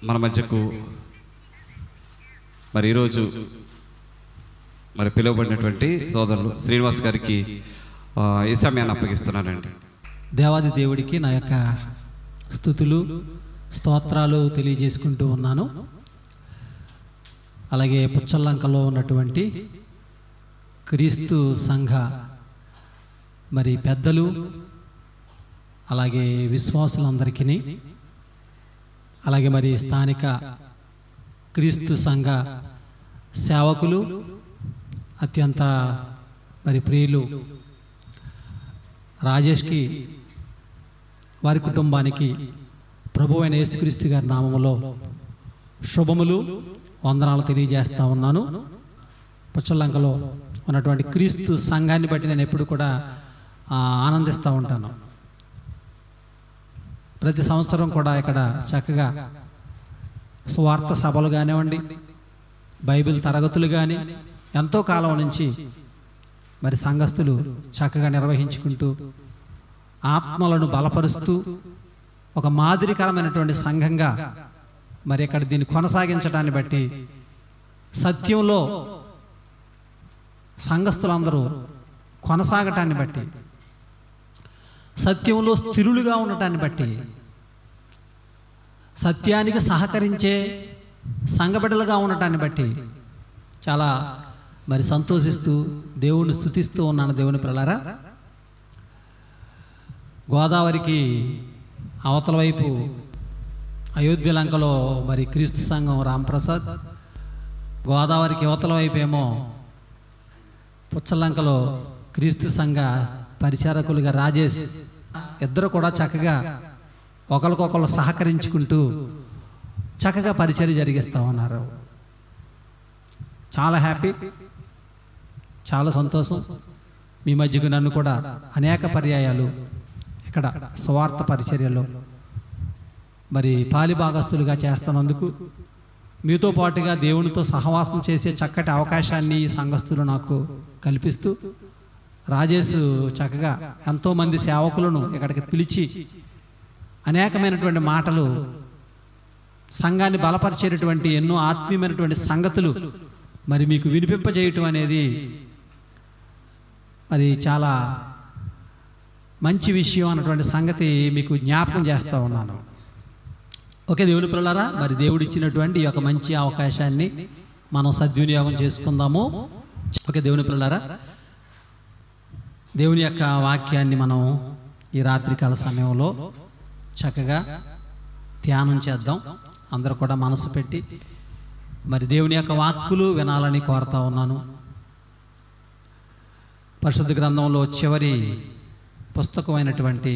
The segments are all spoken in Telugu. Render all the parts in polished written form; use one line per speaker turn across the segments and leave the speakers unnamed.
మన మధ్యకు మరి ఈరోజు మరి పిలువబడినటువంటి సోదరులు శ్రీనివాస్ గారికి ఈ సమయాన్ని అప్పగిస్తున్నానండి.
దేవాది దేవుడికి నా యొక్క స్తుతులు స్తోత్రాలు తెలియజేసుకుంటూ ఉన్నాను. అలాగే పుచ్చల్లంకలో ఉన్నటువంటి క్రీస్తు సంఘ మరి పెద్దలు, అలాగే విశ్వాసులందరికీ, అలాగే మరి స్థానిక క్రీస్తు సంఘ సేవకులు, అత్యంత మరి ప్రియులు రాజేష్కి, వారి కుటుంబానికి ప్రభువైన యేసుక్రీస్తు గారి నామములో శుభములు వందనాలు తెలియజేస్తూ ఉన్నాను. పుచ్చల్లంకలో ఉన్నటువంటి క్రీస్తు సంఘాన్ని బట్టి నేను ఎప్పుడు కూడా ఆనందిస్తూ ఉంటాను. ప్రతి సంవత్సరం కూడా ఇక్కడ చక్కగా సువార్త సభలు కానివ్వండి, బైబిల్ తరగతులు కానీ ఎంతో కాలం నుంచి మరి సంఘస్థులు చక్కగా నిర్వహించుకుంటూ ఆత్మలను బలపరుస్తూ ఒక మాదిరికరమైనటువంటి సంఘంగా మరి ఇక్కడ దీన్ని కొనసాగించడాన్ని బట్టి, సత్యంలో సంఘస్థులందరూ కొనసాగటాన్ని బట్టి, సత్యంలో స్థిరులుగా ఉండటాన్ని బట్టి, సత్యానికి సహకరించే సంఘబిడ్డలుగా ఉండటాన్ని బట్టి చాలా మరి సంతోషిస్తూ దేవుణ్ణి స్తుతిస్తూ ఉన్నాను. దేవుని పిల్లలారా, గోదావరికి అవతల వైపు అయోధ్యలంకలో మరి క్రీస్తు సంఘం రాంప్రసాద్, గోదావరికి అవతల వైపు ఏమో పుచ్చల్లంకలో క్రీస్తు సంఘ పరిచారకులుగా రాజేష్, ఇద్దరు కూడా చక్కగా ఒకరికొకరు సహకరించుకుంటూ చక్కగా పరిచర్య జరిగిస్తూ ఉన్నారు. చాలా హ్యాపీ, చాలా సంతోషం. మీ మధ్యకు నన్ను కూడా అనేక పర్యాయాలు ఇక్కడ స్వార్థ పరిచర్యలో మరి పాలిభాగస్తులుగా చేస్తున్నందుకు, మీతో పాటుగా దేవునితో సహవాసం చేసే చక్కటి అవకాశాన్ని ఈ సంఘస్థులు నాకు కల్పిస్తూ, రాజేష్ చక్కగా ఎంతోమంది సేవకులను ఇక్కడికి పిలిచి అనేకమైనటువంటి మాటలు, సంఘాన్ని బలపరిచేటటువంటి ఎన్నో ఆత్మీయమైనటువంటి సంగతులు మరి మీకు వినిపింపజేయటం అనేది మరి చాలా మంచి విషయం అన్నటువంటి సంగతి మీకు జ్ఞాపకం చేస్తూ ఉన్నాను. ఓకే దేవుని పిల్లలారా, మరి దేవుడు ఇచ్చినటువంటి ఈ యొక్క మంచి అవకాశాన్ని మనం సద్వినియోగం చేసుకుందాము. ఓకే దేవుని పిల్లలారా, దేవుని యొక్క వాక్యాన్ని మనం ఈ రాత్రికాల సమయంలో చక్కగా ధ్యానం చేద్దాం. అందరూ కూడా మనసు పెట్టి మరి దేవుని యొక్క వాక్కులు వినాలని కోరుతా ఉన్నాను. పరిశుద్ధ గ్రంథంలో చివరి పుస్తకమైనటువంటి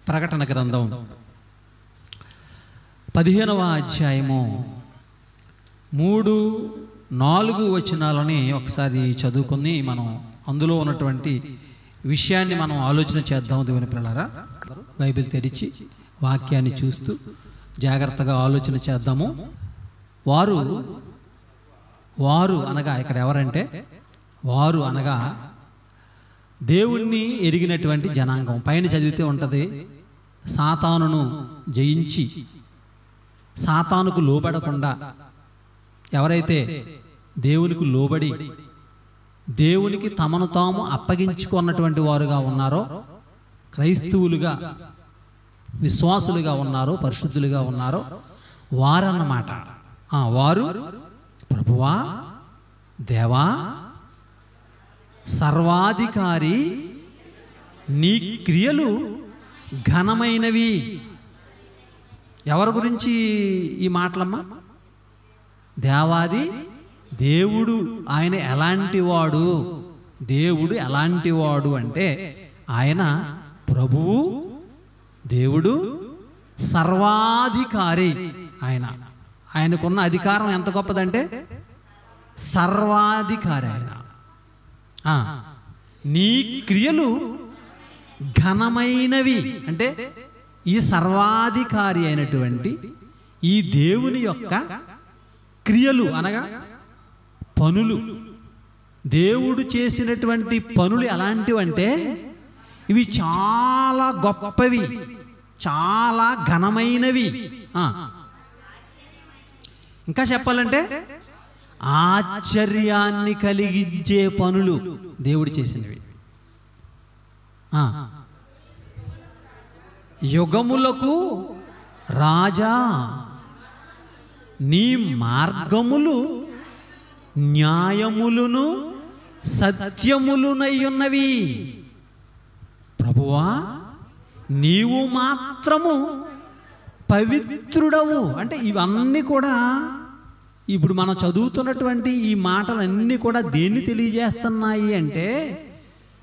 ప్రకటన గ్రంథం 15వ అధ్యాయము 3-4 వచనాలని ఒకసారి చదువుకొని మనం అందులో ఉన్నటువంటి విషయాన్ని మనం ఆలోచన చేద్దాం. దేవుని పిల్లలారా, బైబిల్ తెరిచి వాక్యాన్ని చూస్తూ జాగ్రత్తగా ఆలోచన చేద్దాము. వారు అనగా ఇక్కడ ఎవరంటే, వారు అనగా దేవుణ్ణి ఎరిగినటువంటి జనాంగం. పైన చదివితే ఉంటుంది, సాతానును జయించి సాతానుకు లోబడకుండా ఎవరైతే దేవునికి లోబడి దేవునికి తమను తాము అప్పగించుకున్నటువంటి వారుగా ఉన్నారో, క్రైస్తవులుగా విశ్వాసులుగా ఉన్నారో, పరిశుద్ధులుగా ఉన్నారో వారన్నమాట. వారు ప్రభువా, దేవా, సర్వాధికారి, నీ క్రియలు ఘనమైనవి. ఎవరి గురించి ఈ మాటలమ్మా? దేవాది దేవుడు. ఆయన ఎలాంటి వాడు? దేవుడు ఎలాంటి వాడు అంటే ఆయన ప్రభువు, దేవుడు, సర్వాధికారి. ఆయనకున్న అధికారం ఎంత గొప్పదంటే సర్వాధికారి ఆయన. నీ క్రియలు ఘనమైనవి అంటే ఈ సర్వాధికారి అయినటువంటి ఈ దేవుని యొక్క క్రియలు అనగా పనులు, దేవుడు చేసినటువంటి పనులు ఎలాంటివంటే ఇవి చాలా గొప్పవి, చాలా ఘనమైనవి. ఇంకా చెప్పాలంటే ఆశ్చర్యాన్ని కలిగించే పనులు దేవుడు చేసినవి. యుగములకు రాజా, నీ మార్గములు న్యాయములను సత్యములునయ్యున్నవి. ప్రభువా, నీవు మాత్రము పవిత్రుడవు. అంటే ఇవన్నీ కూడా ఇప్పుడు మనం చదువుతున్నటువంటి ఈ మాటలన్నీ కూడా దేన్ని తెలియజేస్తున్నాయి అంటే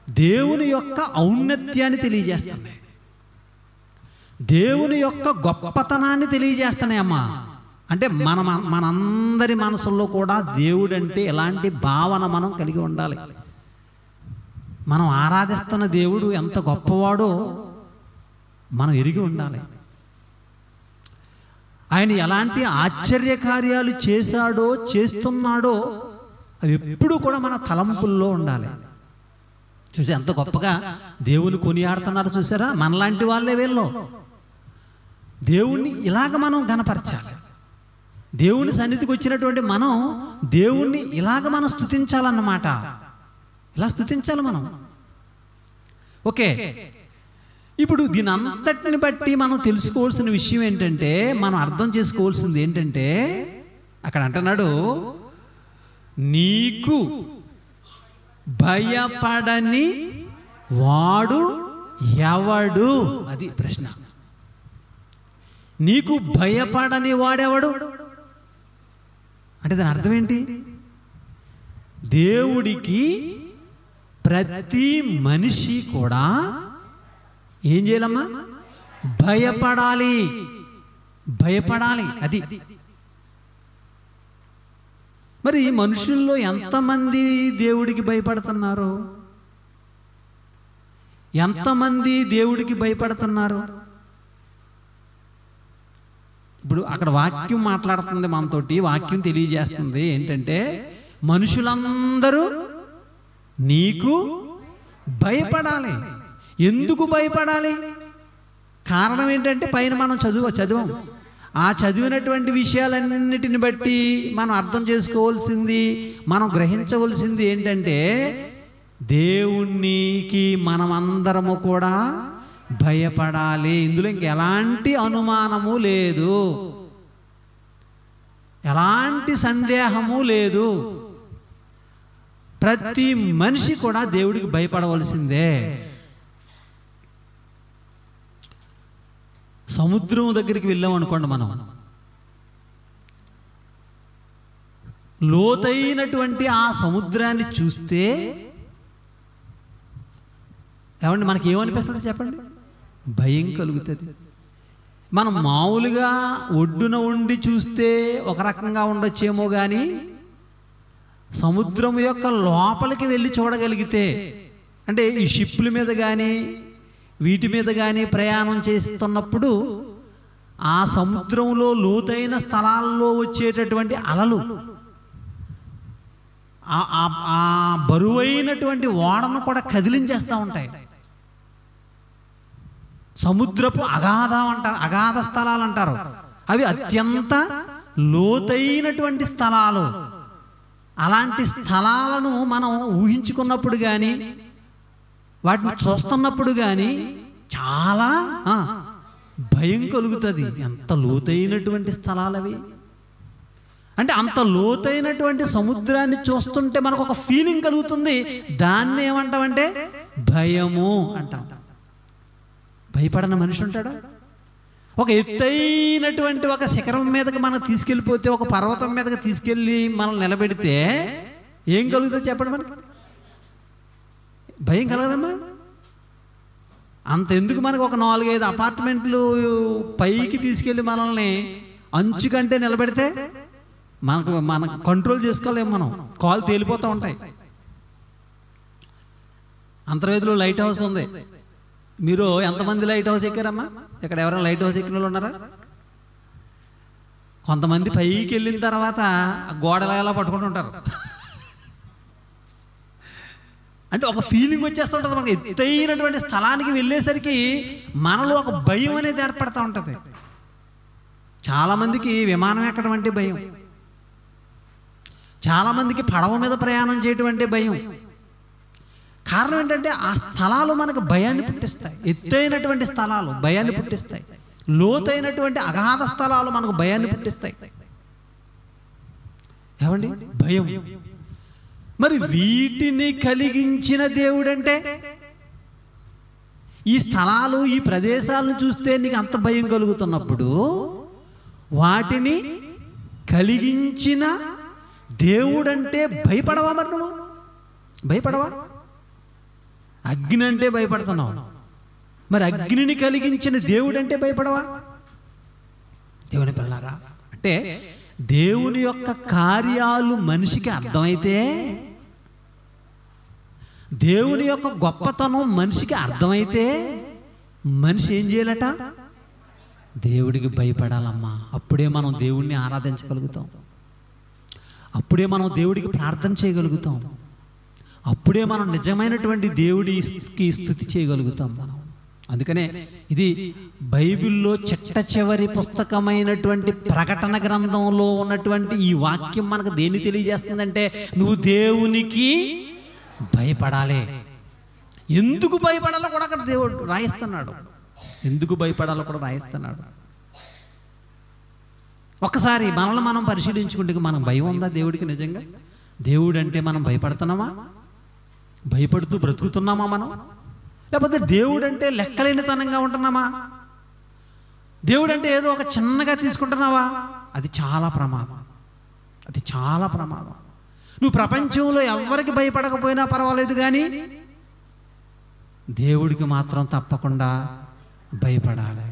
దేవుని యొక్క ఔన్నత్యాన్ని తెలియజేస్తున్నాయి, దేవుని యొక్క గొప్పతనాన్ని తెలియజేస్తున్నాయి అమ్మా. అంటే మనందరి మనసుల్లో కూడా దేవుడు అంటే ఎలాంటి భావన మనం కలిగి ఉండాలి. మనం ఆరాధిస్తున్న దేవుడు ఎంత గొప్పవాడో మనం ఎరిగి ఉండాలి. ఆయన ఎలాంటి ఆశ్చర్యకార్యాలు చేశాడో చేస్తున్నాడో అవి ఎప్పుడూ కూడా మన తలంపుల్లో ఉండాలి. చూసి ఎంత గొప్పగా దేవుని కొనియాడుతున్నారు చూసారా. మనలాంటి వాళ్ళే వీళ్ళు. దేవుణ్ణి ఇలాగ మనం గణపరచాలి. దేవుని సన్నిధికి వచ్చినటువంటి మనం దేవుణ్ణి ఇలాగ మనం స్తుతించాలన్నమాట. ఇలా స్తుతించాలి మనం. ఓకే, ఇప్పుడు దీని అంతటిని బట్టి మనం తెలుసుకోవాల్సిన విషయం ఏంటంటే, మనం అర్థం చేసుకోవాల్సింది ఏంటంటే, అక్కడ అంటున్నాడు, నీకు భయపడని వాడు ఎవడు? అది ప్రశ్న. నీకు భయపడని వాడెవడు అంటే దాని అర్థం ఏంటి? దేవుడికి ప్రతి మనిషి కూడా ఏం చేయాలమ్మా? భయపడాలి. భయపడాలి. అది మరి మనుషుల్లో ఎంతమంది దేవుడికి భయపడుతున్నారు? ఎంతమంది దేవుడికి భయపడుతున్నారు? ఇప్పుడు అక్కడ వాక్యం మాట్లాడుతుంది మనతోటి, వాక్యం తెలియజేస్తుంది ఏంటంటే, మనుషులందరూ నీకు భయపడాలి. ఎందుకు భయపడాలి? కారణం ఏంటంటే పైన మనం చదివాం. ఆ చదివినటువంటి విషయాలన్నిటిని బట్టి మనం అర్థం చేసుకోవాల్సింది, మనం గ్రహించవలసింది ఏంటంటే, దేవునికి మనమందరము కూడా భయపడాలి. ఇందులో ఇంకెలాంటి అనుమానము లేదు, ఎలాంటి సందేహము లేదు. ప్రతి మనిషి కూడా దేవుడికి భయపడవలసిందే. సముద్రం దగ్గరికి వెళ్ళాం అనుకోండి, మనం లోతైనటువంటి ఆ సముద్రాన్ని చూస్తే ఏమండి మనకి ఏమనిపిస్తుంది చెప్పండి? భయం కలుగుతుంది. మనం మామూలుగా ఒడ్డున ఉండి చూస్తే ఒక రకంగా ఉండొచ్చేమో కానీ సముద్రం యొక్క లోపలికి వెళ్ళి చూడగలిగితే, అంటే ఈ షిప్ల మీద కానీ వీటి మీద కానీ ప్రయాణం చేస్తున్నప్పుడు ఆ సముద్రంలో లోతైన స్థలాల్లో వచ్చేటటువంటి అలలు ఆ బరువైనటువంటి ఓడను కూడా కదిలించేస్తూ ఉంటాయి. సముద్రపు అగాధ స్థలాలు అంటారు. అవి అత్యంత లోతైనటువంటి స్థలాలు. అలాంటి స్థలాలను మనం ఊహించుకున్నప్పుడు కానీ వాటిని చూస్తున్నప్పుడు కానీ చాలా భయం కలుగుతుంది. ఎంత లోతైనటువంటి స్థలాలు అవి. అంటే అంత లోతైనటువంటి సముద్రాన్ని చూస్తుంటే మనకు ఒక ఫీలింగ్ కలుగుతుంది. దాన్ని ఏమంటామంటే భయము అంటాం. భయపడని మనిషి ఉంటాడా? ఒక ఎత్తైనటువంటి ఒక శిఖరం మీదకి మనం తీసుకెళ్ళిపోతే, ఒక పర్వతం మీదకి తీసుకెళ్ళి మనం నిలబెడితే ఏం కలుగుతుంది చెప్పండి? మనకి భయం కలగదమ్మా? అంతెందుకు మనకు ఒక 4-5 అపార్ట్మెంట్లు పైకి తీసుకెళ్ళి మనల్ని అంచు కంటే నిలబెడితే మనకు కంట్రోల్ చేసుకోలేము. మనం కాలు తేలిపోతూ ఉంటాయి. అంతర్వేదిలో లైట్ హౌస్ ఉంది. మీరు ఎంతమంది లైట్ హౌస్ ఎక్కారమ్మా? ఇక్కడ ఎవరైనా లైట్ హౌస్ ఎక్కిన వాళ్ళు ఉన్నారా? కొంతమంది పైకి వెళ్ళిన తర్వాత గోడలు ఎలా పట్టుకుంటుంటారు. అంటే ఒక ఫీలింగ్ వచ్చేస్తుంటుంది మనకి. ఎత్తైనటువంటి స్థలానికి వెళ్ళేసరికి మనలో ఒక భయం అనేది ఏర్పడుతూ ఉంటుంది. చాలామందికి విమానం ఎక్కడం అంటే భయం. చాలామందికి పడవ మీద ప్రయాణం చేయటం అంటే భయం. కారణం ఏంటంటే ఆ స్థలాలు మనకు భయాన్ని పుట్టిస్తాయి. ఎత్తైనటువంటి స్థలాలు భయాన్ని పుట్టిస్తాయి. లోతైనటువంటి అగాధ స్థలాలు మనకు భయాన్ని పుట్టిస్తాయి. ఏమండి? భయం. మరి వీటిని కలిగించిన దేవుడంటే, ఈ స్థలాలు ఈ ప్రదేశాలను చూస్తే నీకు అంత భయం కలుగుతున్నప్పుడు వాటిని కలిగించిన దేవుడంటే భయపడవా? మరి నువ్వు భయపడవా? అగ్ని అంటే భయపడుతున్నావు, మరి అగ్నిని కలిగించిన దేవుడంటే భయపడవా? దేవుని పిల్లలారా, అంటే దేవుని యొక్క కార్యాలు మనిషికి అర్థమైతే, దేవుని యొక్క గొప్పతనం మనిషికి అర్థమైతే మనిషి ఏం చేయాలట? దేవుడికి భయపడాలమ్మా. అప్పుడే మనం దేవుడిని ఆరాధించగలుగుతాం, అప్పుడే మనం దేవుడికి ప్రార్థన చేయగలుగుతాం, అప్పుడే మనం నిజమైనటువంటి దేవుడికి స్తుతి చేయగలుగుతాం మనం. అందుకనే ఇది బైబిల్లో చిట్ట చివరి పుస్తకమైనటువంటి ప్రకటన గ్రంథంలో ఉన్నటువంటి ఈ వాక్యం మనకు దేన్ని తెలియజేస్తుందంటే, నువ్వు దేవునికి భయపడాలి. ఎందుకు భయపడాలో కూడా అక్కడ దేవుడు రాయిస్తున్నాడు. ఎందుకు భయపడాలో కూడా రాయిస్తున్నాడు. ఒక్కసారి మనల్ని మనం పరిశీలించుకుంటే మనం భయం ఉందా దేవుడికి? నిజంగా దేవుడు అంటే మనం భయపడుతున్నామా? భయపడుతూ బ్రతుకుతున్నామా మనం? లేకపోతే దేవుడు అంటే లెక్కలేనితనంగా ఉంటున్నామా? దేవుడు అంటే ఏదో ఒక చిన్నగా తీసుకుంటున్నావా? అది చాలా ప్రమాదం. అది చాలా ప్రమాదం. నువ్వు ప్రపంచంలో ఎవరికి భయపడకపోయినా పర్వాలేదు, కానీ దేవుడికి మాత్రం తప్పకుండా భయపడాలి.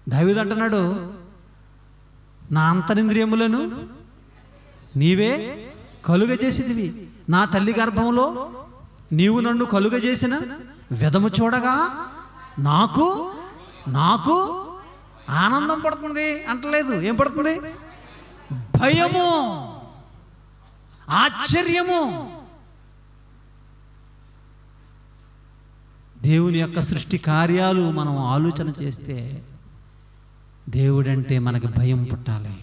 దావీదు అంటున్నాడు, నా అంతరింద్రియములను నీవే కలుగజేసిదివి, నా తల్లి గర్భంలో నీవు నన్ను కలుగజేసిన విధము చూడగా నాకు నాకు ఆనందం పడుతుంది అంటలేదు. ఏం పడుతుంది? భయము, ఆశ్చర్యము. దేవుని యొక్క సృష్టి కార్యాలు మనం ఆలోచన చేస్తే దేవుడంటే మనకి భయం పుట్టాలి.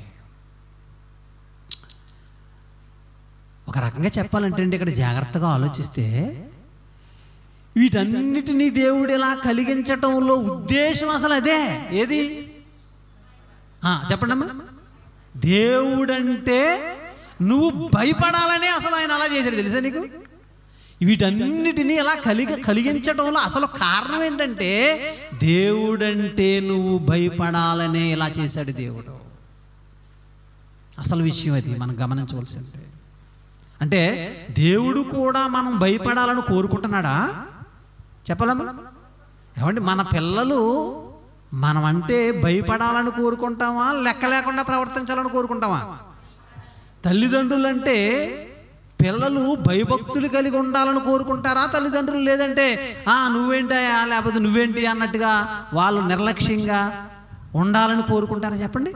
ఒక రకంగా చెప్పాలంటే ఇక్కడ జాగ్రత్తగా ఆలోచిస్తే వీటన్నిటినీ దేవుడు ఇలా కలిగించటంలో ఉద్దేశం అసలు అదే. ఏది? చెప్పండి అమ్మా. దేవుడంటే నువ్వు భయపడాలనే అసలు ఆయన అలా చేశాడు. తెలుసా నీకు? వీటన్నిటినీ ఇలా కలిగించటంలో అసలు కారణం ఏంటంటే, దేవుడంటే నువ్వు భయపడాలనే ఇలా చేశాడు దేవుడు. అసలు విషయం అది మనం గమనించవలసిందే. అంటే దేవుడు కూడా మనం భయపడాలని కోరుకుంటున్నాడా? చెప్పాలమ్మా. ఏమండి, మన పిల్లలు మనం అంటే భయపడాలని కోరుకుంటామా, లెక్క లేకుండా ప్రవర్తించాలని కోరుకుంటామా? తల్లిదండ్రులు అంటే పిల్లలు భయభక్తులు కలిగి ఉండాలని కోరుకుంటారా తల్లిదండ్రులు? లేదంటే నువ్వేంటా లేకపోతే నువ్వేంటి అన్నట్టుగా వాళ్ళు నిర్లక్ష్యంగా ఉండాలని కోరుకుంటారా? చెప్పండి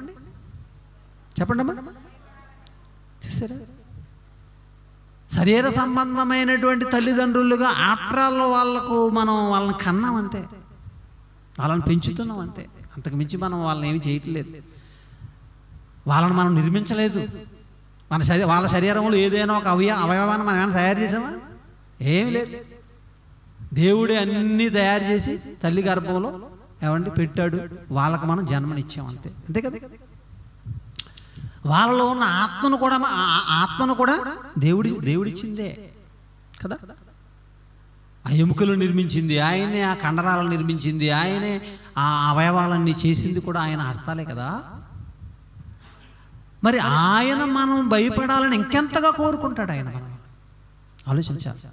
చెప్పండి అమ్మా. చూసారా? శరీర సంబంధమైనటువంటి తల్లిదండ్రులుగా ఆఫ్టర్ వాళ్ళకు మనం వాళ్ళని కన్నాం అంతే, వాళ్ళని పెంచుతున్నాం అంతే. అంతకు మించి మనం వాళ్ళని ఏమి చేయట్లేదు, వాళ్ళని మనం నిర్మించలేదు. వాళ్ళ శరీరంలో ఏదైనా ఒక అవయవాన్ని మనం ఏమైనా తయారు చేసామా? ఏమీ లేదు. దేవుడే అన్నీ తయారు చేసి తల్లి గర్భంలో ఏమండి పెట్టాడు, వాళ్ళకు మనం జన్మనిచ్చాం అంతే. అంతే కదా? వాళ్ళలో ఉన్న ఆత్మను కూడా దేవుడిచ్చిందే కదా. ఆ ఎముకలు నిర్మించింది ఆయనే, ఆ కండరాలను నిర్మించింది ఆయనే, ఆ అవయవాలన్నీ చేసింది కూడా ఆయన హస్తాలే కదా. మరి ఆయన మనం భయపడాలని ఇంకెంతగా కోరుకుంటాడు ఆయన మనం ఆలోచించాలి.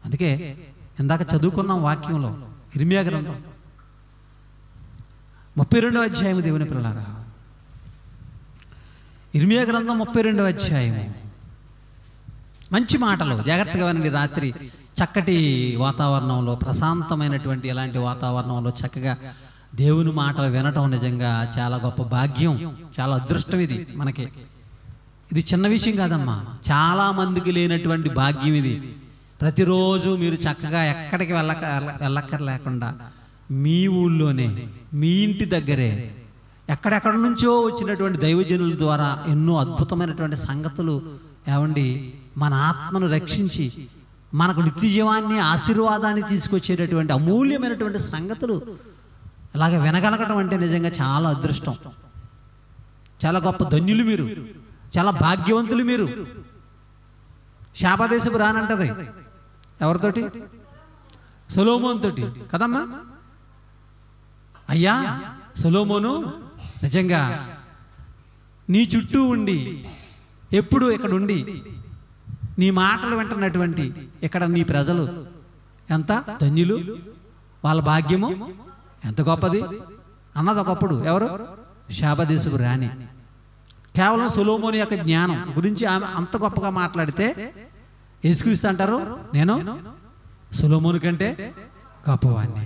అందుకే ఇందాక చదువుకున్నాం వాక్యంలో ఇర్మియా గ్రంథం 32వ అధ్యాయం. దేవుని పిల్లలారా, ఇర్మియా గ్రంథం 32వ అధ్యాయం. మంచి మాటలు, జాగ్రత్తగా వినండి. రాత్రి చక్కటి వాతావరణంలో, ప్రశాంతమైనటువంటి ఇలాంటి వాతావరణంలో చక్కగా దేవుని మాటలు వినటం నిజంగా చాలా గొప్ప భాగ్యం, చాలా అదృష్టం. ఇది మనకి, ఇది చిన్న విషయం కాదమ్మా, చాలా మందికి లేనటువంటి భాగ్యం ఇది. ప్రతిరోజు మీరు చక్కగా ఎక్కడికి వెళ్ళక్కర్లేకుండా మీ ఊళ్ళోనే, మీ ఇంటి దగ్గరే ఎక్కడెక్కడ నుంచో వచ్చినటువంటి దైవజనుల ద్వారా ఎన్నో అద్భుతమైనటువంటి సంగతులు ఏమండి మన ఆత్మను రక్షించి మనకు నిత్య జీవాన్ని, ఆశీర్వాదాన్ని తీసుకొచ్చేటటువంటి అమూల్యమైనటువంటి సంగతులు ఇలాగ వినగలగటం అంటే నిజంగా చాలా అదృష్టం. చాలా గొప్ప ధన్యులు మీరు, చాలా భాగ్యవంతులు మీరు. శాపదేశపు రానంటది ఎవరితోటి? సొలొమోను తోటి కదమ్మా. అయ్యా సొలొమోను, నిజంగా నీ చుట్టూ ఉండి, ఎప్పుడు ఇక్కడ ఉండి నీ మాటలు వింటున్నటువంటి ఇక్కడ నీ ప్రజలు ఎంత ధన్యులు, వాళ్ళ భాగ్యము ఎంత గొప్పది అన్నది ఒకప్పుడు ఎవరు? శాపదేశపు రాణి. కేవలం సొలొమోను యొక్క జ్ఞానం గురించి ఆమె అంత గొప్పగా మాట్లాడితే యేసుక్రీస్తు అంటారు, నేను సొలొమోను కంటే గొప్పవాడిని.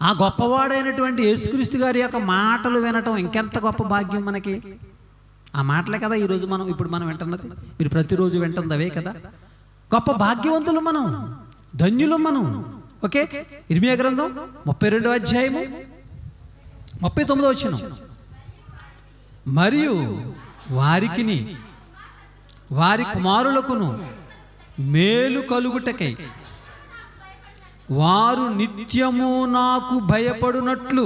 ఆ గొప్పవాడైనటువంటి యేసుక్రీస్తు గారి యొక్క మాటలు వినటం ఇంకెంత గొప్ప భాగ్యం మనకి. ఆ మాటలే కదా ఈరోజు ఇప్పుడు మనం వింటున్నది. మీరు ప్రతిరోజు వింటున్నది అవే కదా. గొప్ప భాగ్యవంతులు మనం, ధన్యులు మనం. ఓకే, ఇర్మియా గ్రంథం 32వ అధ్యాయము 39వ వచనం. మరియు వారికిని వారి కుమారులకును మేలు కలుగుటకై వారు నిత్యము నాకు భయపడునట్లు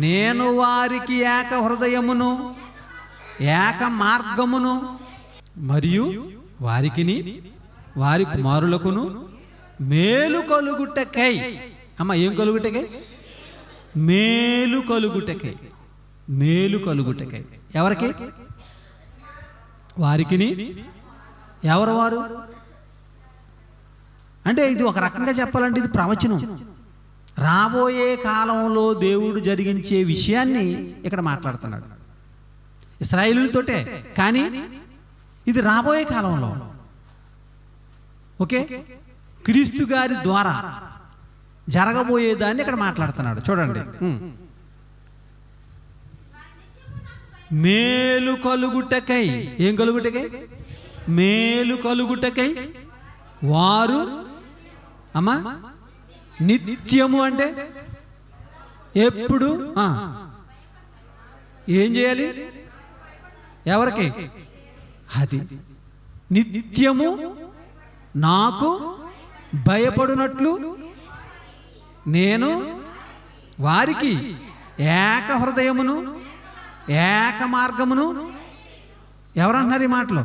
నేను వారికి ఏక హృదయమును ఏక మార్గమును మరియు వారికిని వారి కుమారులకును మేలు కలుగుటకై. అమ్మ, ఏం కలుగుటకై? మేలు కలుగుటకై. మేలు కలుగుటకై ఎవరికి? వారికిని. ఎవరు వారు అంటే ఇది ఒక రకంగా చెప్పాలంటే ఇది ప్రవచనం. రాబోయే కాలంలో దేవుడు జరిగించే విషయాన్ని ఇక్కడ మాట్లాడుతున్నాడు ఇశ్రాయేలుతోటే. కానీ ఇది రాబోయే కాలంలో, ఓకే, క్రీస్తు గారి ద్వారా జరగబోయేదాన్ని ఇక్కడ మాట్లాడుతున్నాడు. చూడండి, మేలు కలుగుటకై. ఏం కలుగుటకై? మేలు కలుగుటకై వారు, అమ్మా, నిత్యము అంటే ఎప్పుడు ఏం చేయాలి? ఎవరికి? అది నిత్యము నాకు భయపడునట్లు నేను వారికి ఏక హృదయమును ఏక మార్గమును. ఎవరన్నారు ఈ మాటలు?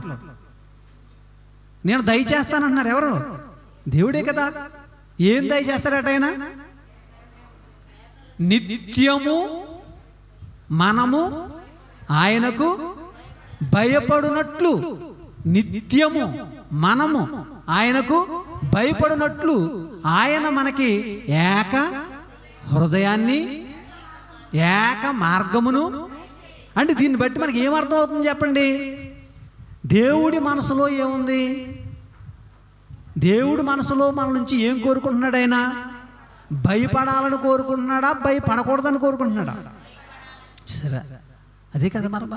నేను దయచేస్తానంటున్నారు. ఎవరు? దేవుడే కదా. ఏం దయచేస్తాడట ఆయన? నిత్యము మనము ఆయనకు భయపడునట్లు, నిత్యము మనము ఆయనకు భయపడినట్లు ఆయన మనకి ఏక హృదయాన్ని ఏక మార్గమును. అంటే దీన్ని బట్టి మనకి ఏమర్థం అవుతుంది చెప్పండి? దేవుడి మనసులో ఏముంది? దేవుడి మనసులో మన నుంచి ఏం కోరుకుంటున్నాడు? ఆయన భయపడాలని కోరుకుంటున్నాడా, భయపడకూడదని కోరుకుంటున్నాడా? సరే, అదే కదా మనం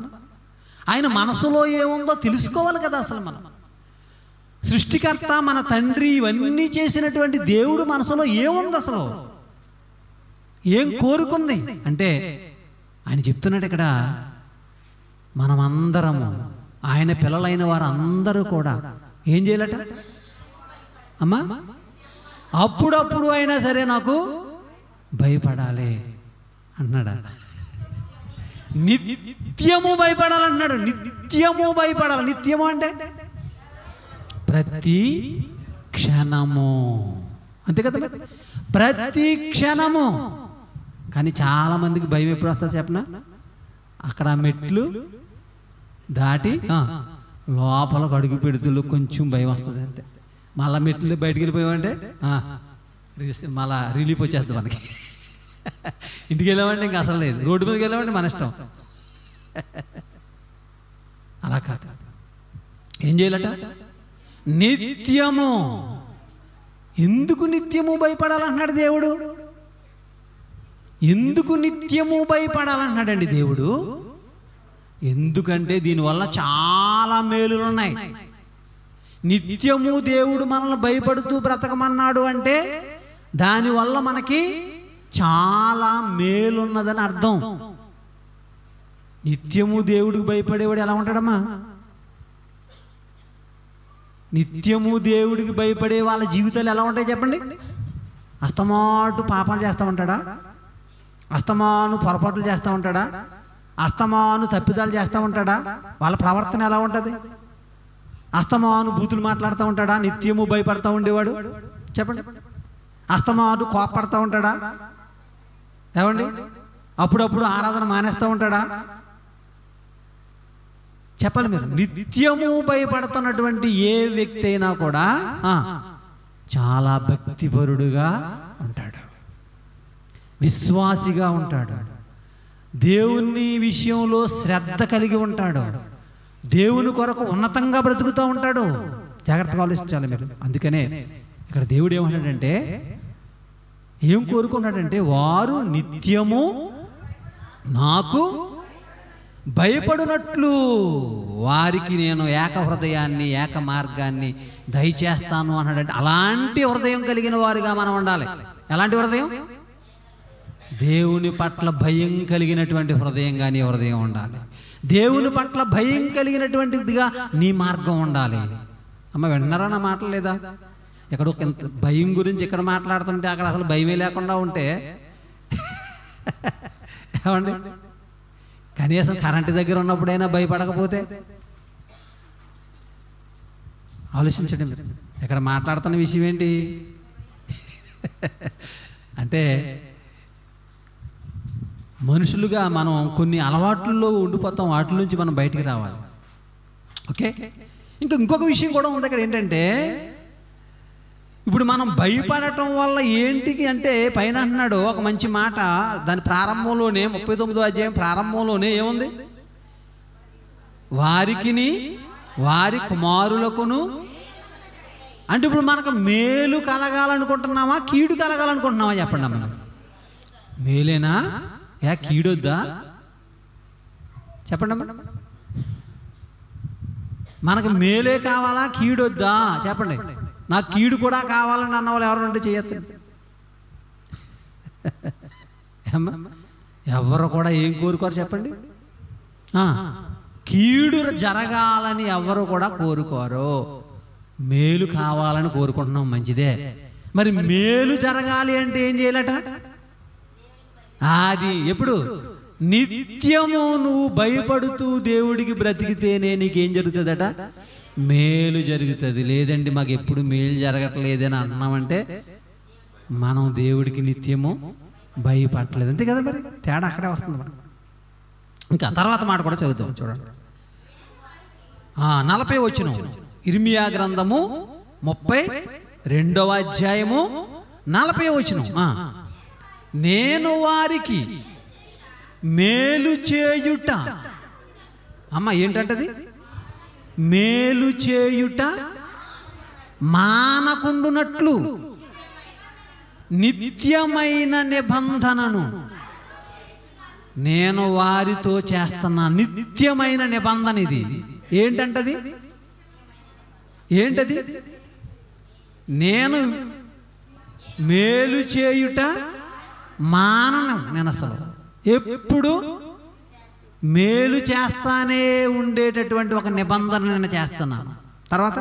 ఆయన మనసులో ఏముందో తెలుసుకోవాలి కదా. అసలు మనం సృష్టికర్త, మన తండ్రి, ఇవన్నీ చేసినటువంటి దేవుడు మనసులో ఏముంది? అసలు ఏం కోరుకుంది అంటే ఆయన చెప్తున్నాడు ఇక్కడ, మనమందరము ఆయన పిల్లలైన వారు అందరూ కూడా ఏం చేయాలట అమ్మా? అప్పుడప్పుడు అయినా సరే నాకు భయపడాలి అంటున్నాడా? నిత్యము భయపడాలన్నాడు. నిత్యము భయపడాలి. నిత్యము అంటే ప్రతి క్షణము, అంతే కదా, ప్రతి క్షణము. కానీ చాలా మందికి భయం ఎప్పుడు వస్తుంది చెప్పనా? అక్కడ మెట్లు దాటి లోపలకు అడుగు పెడుతూ కొంచెం భయం వస్తుంది అంతే. మళ్ళీ మెట్లు బయటికి వెళ్ళిపోయామంటే మళ్ళా రిలీఫ్ వచ్చేస్తుంది మనకి. ఇంటికి వెళ్ళామంటే ఇంకా అసలు లేదు, రోడ్డు మీదకి వెళ్ళామంటే మన ఇష్టం. అలా కాదు. ఏం చేయాలట? నిత్యము. ఎందుకు నిత్యము భయపడాలన్నాడు దేవుడు? ఎందుకు నిత్యము భయపడాలన్నాడండి దేవుడు? ఎందుకంటే దీనివల్ల చాలా మేలులు ఉన్నాయి. నిత్యము దేవుడు మనల్ని భయపడుతూ బ్రతకమన్నాడు అంటే దానివల్ల మనకి చాలా మేలున్నదని అర్థం. నిత్యము దేవుడికి భయపడేవాడు ఎలా ఉంటాడమ్మా? నిత్యము దేవుడికి భయపడే వాళ్ళ జీవితాలు ఎలా ఉంటాయి చెప్పండి? అస్తమాటు పాపాలు చేస్తూ ఉంటాడా? అస్తమాను పొరపాట్లు చేస్తూ ఉంటాడా? అస్తమాను తప్పిదాలు చేస్తూ ఉంటాడా? వాళ్ళ ప్రవర్తన ఎలా ఉంటుంది? అస్తమాను బూతులు మాట్లాడుతూ ఉంటాడా? నిత్యము భయపడతా ఉండేవాడు చెప్పండి. అస్తమాను కోపపడతా ఉంటాడా? ఏమండి? అప్పుడప్పుడు ఆరాధన మానేస్తూ ఉంటాడా? చెప్పాలి మీరు. నిత్యము భయపడుతున్నటువంటి ఏ వ్యక్తి అయినా కూడా చాలా భక్తిపరుడుగా ఉంటాడు, విశ్వాసిగా ఉంటాడు, దేవుని విషయంలో శ్రద్ధ కలిగి ఉంటాడు, దేవుని కొరకు ఉన్నతంగా బ్రతుకుతూ ఉంటాడు. జాగ్రత్తగా ఆలోచించాలి మీరు. అందుకనే ఇక్కడ దేవుడు ఏమన్నాడంటే, ఏం కోరుకున్నాడంటే, వారు నిత్యము నాకు భయపడినట్లు వారికి నేను ఏక హృదయాన్ని ఏక మార్గాన్ని దయచేస్తాను అన్నాడంటే, అలాంటి హృదయం కలిగిన వారుగా మనం ఉండాలి. ఎలాంటి హృదయం? దేవుని పట్ల భయం కలిగినటువంటి హృదయంగా నీ హృదయం ఉండాలి. దేవుని పట్ల భయం కలిగినటువంటిదిగా నీ మార్గం ఉండాలి. అమ్మ విన్నారా నా మాటలు లేదా? ఇక్కడ ఒక భయం గురించి ఇక్కడ మాట్లాడుతుంటే అక్కడ అసలు భయమే లేకుండా ఉంటే ఏమండి? కనీసం కరెంటు దగ్గర ఉన్నప్పుడైనా భయపడకపోతే ఆలోచించండి మీరు. ఇక్కడ మాట్లాడుతున్న విషయం ఏంటి అంటే, మనుషులుగా మనం కొన్ని అలవాట్లలో ఉండిపోతాం, వాటి నుంచి మనం బయటికి రావాలి. ఓకే, ఇంకొక విషయం కూడా ఉంది ఇక్కడ. ఏంటంటే, ఇప్పుడు మనం భయపడటం వల్ల ఏంటికి అంటే, పైన అంటున్నాడు ఒక మంచి మాట, దాని ప్రారంభంలోనే 39వ అధ్యాయం ప్రారంభంలోనే ఏముంది? వారికిని వారి కుమారులకును. అంటే ఇప్పుడు మనకు మేలు కలగాలనుకుంటున్నామా, కీడు కలగాలనుకుంటున్నామా చెప్పండి అమ్మ? మేలేనా? కీడొద్దా చెప్పండి అమ్మ? మనకు మేలే కావాలా, కీడొద్దా చెప్పండి? నాకు కీడు కూడా కావాలని అన్న వాళ్ళు ఎవరు ఉంటే చేయొద్దు. ఎవరు కూడా ఏం కోరుకోరు చెప్పండి? కీడు జరగాలని ఎవరు కూడా కోరుకోరు. మేలు కావాలని కోరుకుంటున్నాం, మంచిదే. మరి మేలు జరగాలి అంటే ఏం చేయాలట? అది ఎప్పుడు? నిత్యము నువ్వు భయపడుతూ దేవుడికి బ్రతికితేనే నీకేం జరుగుతుందట? మేలు జరుగుతుంది. లేదండి మాకు ఎప్పుడు మేలు జరగట్లేదని అన్నామంటే మనం దేవుడికి నిత్యము భయపడలేదు, అంతే కదా. మరి తేడా అక్కడే వస్తుంది. మనం ఇంకా తర్వాత మాట కూడా చదువుతాం చూడండి. 40 వచనం, ఇర్మియా గ్రంథము 32వ అధ్యాయము 40వ వచనం. నేను వారికి మేలు చేయుట. అమ్మ ఏంటంటది? మేలు చేయుట మానకుండునట్లు నిత్యమైన నిబంధనను నేను వారితో చేస్తున్నా. నిత్యమైన నిబంధన ఇది. ఏంటంటది? ఏంటది? నేను మేలు చేయుట మానను. నేను అసలు ఎప్పుడు మేలు చేస్తానే ఉండేటటువంటి ఒక నిబంధన నేను చేస్తున్నాను. తర్వాత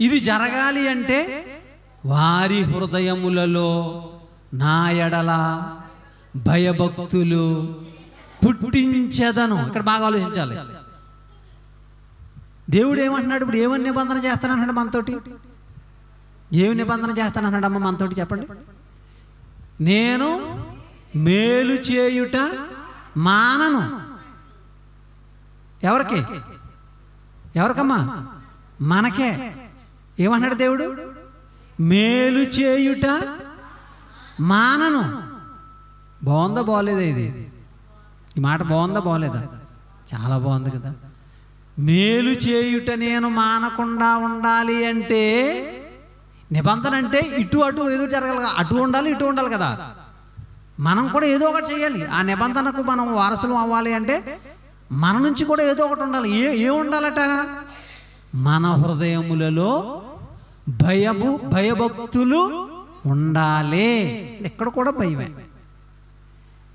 ఇది జరగాలి అంటే వారి హృదయములలో నా ఎడల భయభక్తులు పుట్టించదను. ఇక్కడ బాగా ఆలోచించాలి. దేవుడు ఏమంటున్నాడు? ఇప్పుడు ఏమని నిబంధన చేస్తానన్నాడు మనతోటి? ఏమి నిబంధన చేస్తానన్నాడు అమ్మ మనతోటి చెప్పండి? నేను మేలు చేయుట మానను. ఎవరికి? ఎవరికమ్మా? మనకే. ఏమన్నాడు దేవుడు? మేలు చేయుట మానను. బాగుందా బాగోలేదా? ఇది ఈ మాట బాగుందా బాగోలేదా? చాలా బాగుంది కదా. మేలు చేయుట నేను మానకుండా ఉండాలి అంటే నిబంధన అంటే ఇటు అటు ఏదో జరగాలి, అటు ఉండాలి ఇటు ఉండాలి కదా. మనం కూడా ఏదో ఒకటి చేయాలి. ఆ నిబంధనకు మనం వారసులు అవ్వాలి అంటే మన నుంచి కూడా ఏదో ఒకటి ఉండాలి. ఏ ఉండాలట? మన హృదయములలో భయభక్తులు ఉండాలి. ఇక్కడ కూడా భయమే.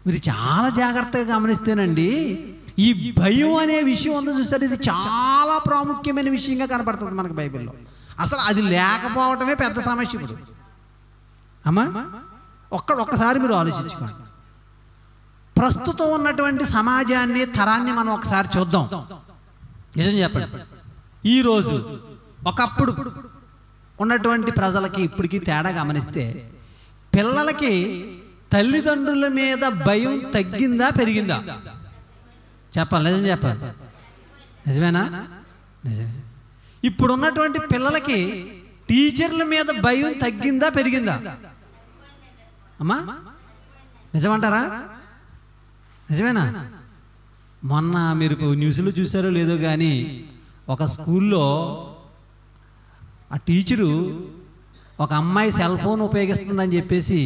మీరు చాలా జాగ్రత్తగా గమనిస్తేనండి, ఈ భయం అనే విషయం ఉందో చూసారు, ఇది చాలా ప్రాముఖ్యమైన విషయంగా కనపడుతుంది మనకు బైబిల్లో. అసలు అది లేకపోవటమే పెద్ద సమస్య ఇప్పుడు. అమ్మా ఒక్కసారి మీరు ఆలోచించుకోండి. ప్రస్తుతం ఉన్నటువంటి సమాజాన్ని, తరాన్ని మనం ఒకసారి చూద్దాం. నిజం చెప్పండి, ఈరోజు ఒకప్పుడు ఉన్నటువంటి ప్రజలకి ఇప్పటికీ తేడా గమనిస్తే పిల్లలకి తల్లిదండ్రుల మీద భయం తగ్గిందా పెరిగిందా? చెప్పాలి, నిజం చెప్పాలి. నిజమేనా? నిజమే. ఇప్పుడున్నటువంటి పిల్లలకి టీచర్ల మీద భయం తగ్గిందా పెరిగిందా? అమ్మా నిజమంటారా? నిజమేనా? మొన్న మీరు న్యూస్లో చూసారో లేదో కానీ ఒక స్కూల్లో ఆ టీచరు ఒక అమ్మాయి సెల్ ఫోన్ ఉపయోగిస్తుందని చెప్పేసి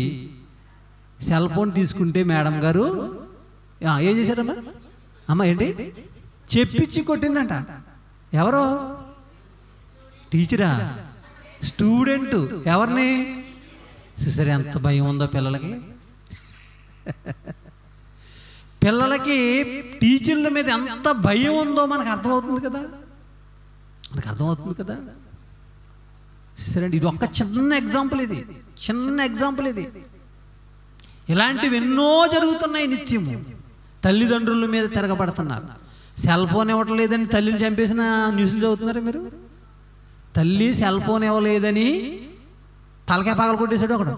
సెల్ ఫోన్ తీసుకుంటే మేడం గారు ఏం చేశారమ్మా? అమ్మ ఏంటి చెప్పించి కొట్టిందంట. ఎవరో? టీచరా? స్టూడెంట్. ఎవరిని? చూసారు ఎంత భయం ఉందో పిల్లలకి. పిల్లలకి టీచర్ల మీద ఎంత భయం ఉందో మనకు అర్థమవుతుంది కదా, మనకు అర్థమవుతుంది కదా. చూసారండి, ఇది ఒక్క చిన్న ఎగ్జాంపుల్, ఇది చిన్న ఎగ్జాంపుల్. ఇది ఇలాంటివి ఎన్నో జరుగుతున్నాయి నిత్యము. తల్లిదండ్రుల మీద తిరగబడుతున్నారు. సెల్ ఫోన్ ఇవ్వట్లేదని తల్లిని చంపేసిన న్యూస్లు చదువుతున్నారు మీరు. తల్లి సెల్ ఫోన్ ఇవ్వలేదని తలకాయ పగలు కొట్టేశాడు ఒకడు.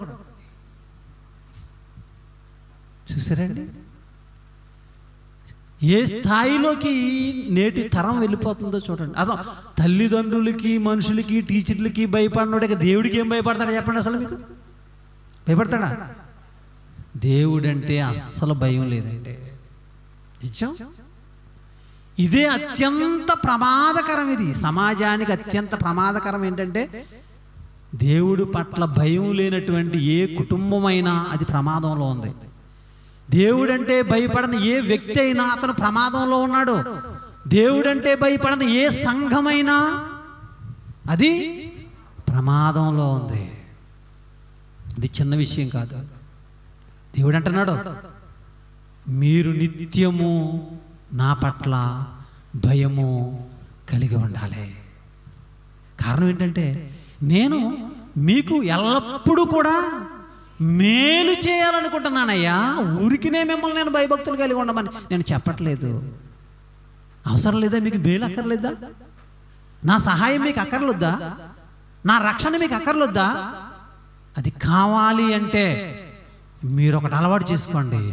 చూసారండి ఏ స్థాయిలోకి నేటి తరం వెళ్ళిపోతుందో చూడండి. అసలు తల్లిదండ్రులకి, మనుషులకి, టీచర్లకి భయపడినోడే దేవుడికి ఏం భయపడతాడా చెప్పండి? అసలు మీకు భయపడతాడా? దేవుడంటే అస్సలు భయం లేదంటే నిజం. ఇదే అత్యంత ప్రమాదకరం. ఇది సమాజానికి అత్యంత ప్రమాదకరం. ఏంటంటే దేవుడి పట్ల భయం లేనటువంటి ఏ కుటుంబమైనా అది ప్రమాదంలో ఉంది. దేవుడంటే భయపడని ఏ వ్యక్తి అయినా అతను ప్రమాదంలో ఉన్నాడు. దేవుడంటే భయపడని ఏ సంఘమైనా అది ప్రమాదంలో ఉంది. ఇది చిన్న విషయం కాదు. దేవుడు అంటున్నాడు, మీరు నిత్యము నా పట్ల భయము కలిగి ఉండాలి. కారణం ఏంటంటే నేను మీకు ఎల్లప్పుడూ కూడా మేలు చేయాలనుకుంటున్నానయ్యా. ఊరికినే మిమ్మల్ని నేను భయభక్తులు కలిగి ఉండమని నేను చెప్పట్లేదు. అవసరం లేదా? మీకు మేలు అక్కర్లేదా? నా సహాయం మీకు అక్కర్లేదా? నా రక్షణ మీకు అక్కర్లేదా? అది కావాలి అంటే మీరు ఒకటి అలవాటు చేసుకోండి.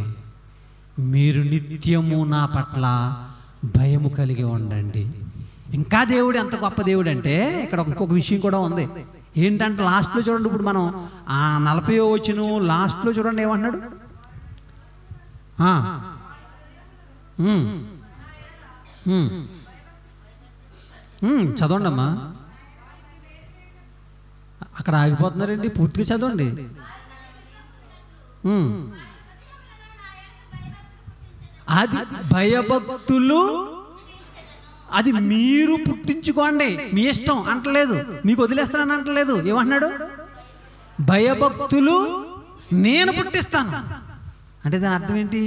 మీరు నిత్యము నా పట్ల భయము కలిగి ఉండండి. ఇంకా దేవుడు ఎంత గొప్ప దేవుడు అంటే ఇక్కడ ఇంకొక విషయం కూడా ఉంది. ఏంటంటే లాస్ట్లో చూడండి, ఇప్పుడు మనం 40వ వచనం లాస్ట్లో చూడండి ఏమంటున్నాడు. చదవండి అమ్మా. అక్కడ ఆగిపోతున్నారండి, పూర్తిగా చదవండి. అది భయభక్తులు, అది మీరు పుట్టించుకోండి, మీ ఇష్టం అంటలేదు, మీకు వదిలేస్తానని అంటలేదు. ఏమంటున్నాడు? భయభక్తులు నేను పుట్టిస్తాను. అంటే దాని అర్థం ఏంటి?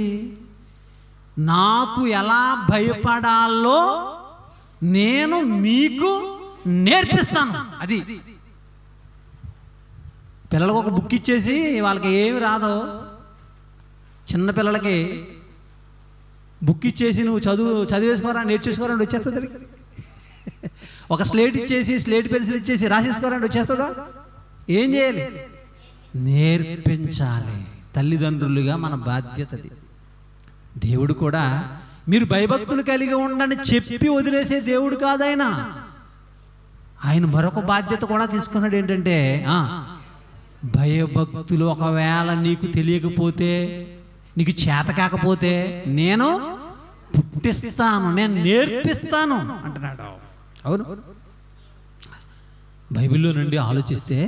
నాకు ఎలా భయపడాలో నేను మీకు నేర్పిస్తాను. అది పిల్లలకు ఒక బుక్ ఇచ్చేసి వాళ్ళకి ఏమి రాదో, చిన్న పిల్లలకి బుక్ ఇచ్చేసి నువ్వు చదివేసుకోరా, నేర్చేసుకోరా అని వచ్చేస్తుంది. ఒక స్లేట్ ఇచ్చేసి, స్లేట్ పెన్సిల్ ఇచ్చేసి రాసేసుకోరా అని వచ్చేస్తుందా? ఏం చేయాలి? నేర్పించాలి. తల్లిదండ్రులుగా మన బాధ్యతది. దేవుడు కూడా మీరు భయభక్తులు కలిగి ఉండండి చెప్పి వదిలేసే దేవుడు కాదు ఆయన. ఆయన మరొక బాధ్యత కూడా తీసుకున్నాడు. ఏంటంటే భయభక్తులు ఒకవేళ నీకు తెలియకపోతే, నీకు చేత కాకపోతే నేను పుట్టిస్తాను, నేను నేర్పిస్తాను అంటున్నాడు. అవును, బైబిల్లో నుండి ఆలోచిస్తే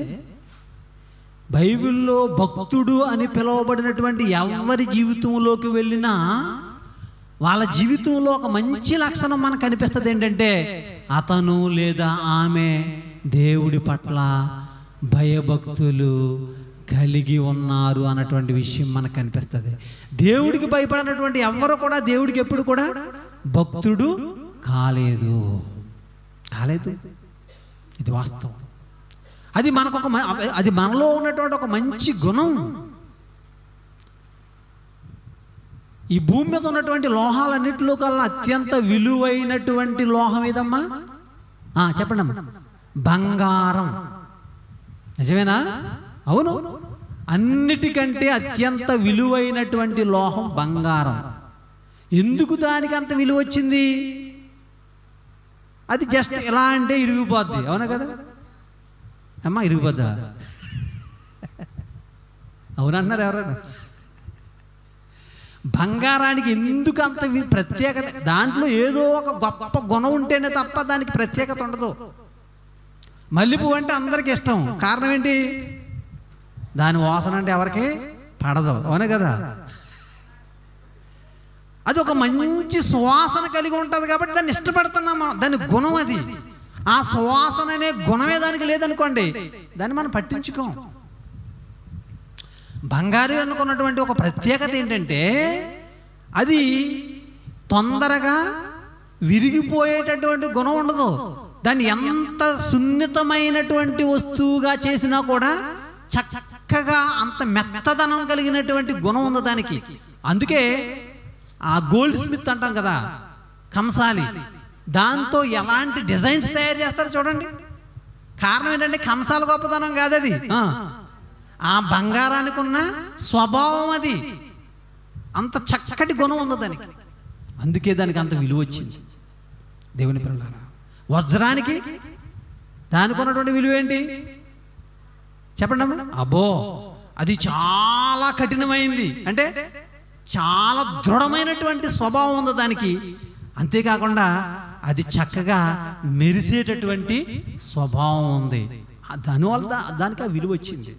బైబిల్లో భక్తుడు అని పిలువబడినటువంటి ఎవరి జీవితంలోకి వెళ్ళినా వాళ్ళ జీవితంలో ఒక మంచి లక్షణం మనకు కనిపిస్తుంది. ఏంటంటే అతను లేదా ఆమె దేవుడి పట్ల భయభక్తులు కలిగి ఉన్నారు అన్నటువంటి విషయం మనకు కనిపిస్తుంది. దేవుడికి భయపడినటువంటి ఎవరు కూడా దేవుడికి ఎప్పుడు కూడా భక్తుడు కాలేదు. ఇది వాస్తవం. అది మనకు అది మనలో ఉన్నటువంటి ఒక మంచి గుణం. ఈ భూమి మీద ఉన్నటువంటి లోహాలన్నింటిలో కల్లా అత్యంత విలువైనటువంటి లోహం ఏదమ్మా? చెప్పండి అమ్మా. బంగారం. నిజమేనా? అవును. అన్నిటికంటే అత్యంత విలువైనటువంటి లోహం బంగారం. ఎందుకు దానికి అంత విలువ వచ్చింది? అది జస్ట్ ఎలా అంటే ఇరిగిపోద్ది. అవునా కదా అమ్మా? ఇరిగిపోద్దా? అవునన్నారు ఎవరైనా? బంగారానికి ఎందుకు అంత ప్రత్యేకత? దాంట్లో ఏదో ఒక గొప్ప గుణం ఉంటేనే తప్ప దానికి ప్రత్యేకత ఉండదు. మల్లెపువ్వు అంటే అందరికి ఇష్టం. కారణం ఏంటి? దాని వాసన అంటే ఎవరికి పడదు. అవునే కదా? అది ఒక మంచి సువాసన కలిగి ఉంటుంది కాబట్టి దాన్ని ఇష్టపడుతున్నాం మనం. దాని గుణం అది. ఆ సువాసన అనే గుణమే దానికి లేదనుకోండి, దాన్ని మనం పట్టించుకోం. బంగారు అనుకున్నటువంటి ఒక ప్రత్యేకత ఏంటంటే అది తొందరగా విరిగిపోయేటటువంటి గుణం ఉండదు. దాన్ని ఎంత సున్నితమైనటువంటి వస్తువుగా చేసినా కూడా చక్కగా అంత మెత్తదనం కలిగినటువంటి గుణం ఉంది దానికి. అందుకే ఆ గోల్డ్ స్మిత్ అంటాం కదా, కంసాలి, దాంతో ఎలాంటి డిజైన్స్ తయారు చేస్తారో చూడండి. కారణం ఏంటంటే కంసాల గొప్పతనం కాదు అది, ఆ బంగారానికి ఉన్న స్వభావం. అది అంత చక్కటి గుణం ఉంది దానికి. అందుకే దానికి అంత విలువ వచ్చింది. దేవుని పిల్లలారా, వజ్రానికి దానికి ఉన్నటువంటి విలువ ఏంటి చెప్పండి అమ్మా? అబ్బో, అది చాలా కఠినమైంది. అంటే చాలా దృఢమైనటువంటి స్వభావం ఉంది దానికి. అంతేకాకుండా అది చక్కగా మెరిసేటటువంటి స్వభావం ఉంది. దానివల్ల దానికి ఆ విలువ వచ్చింది.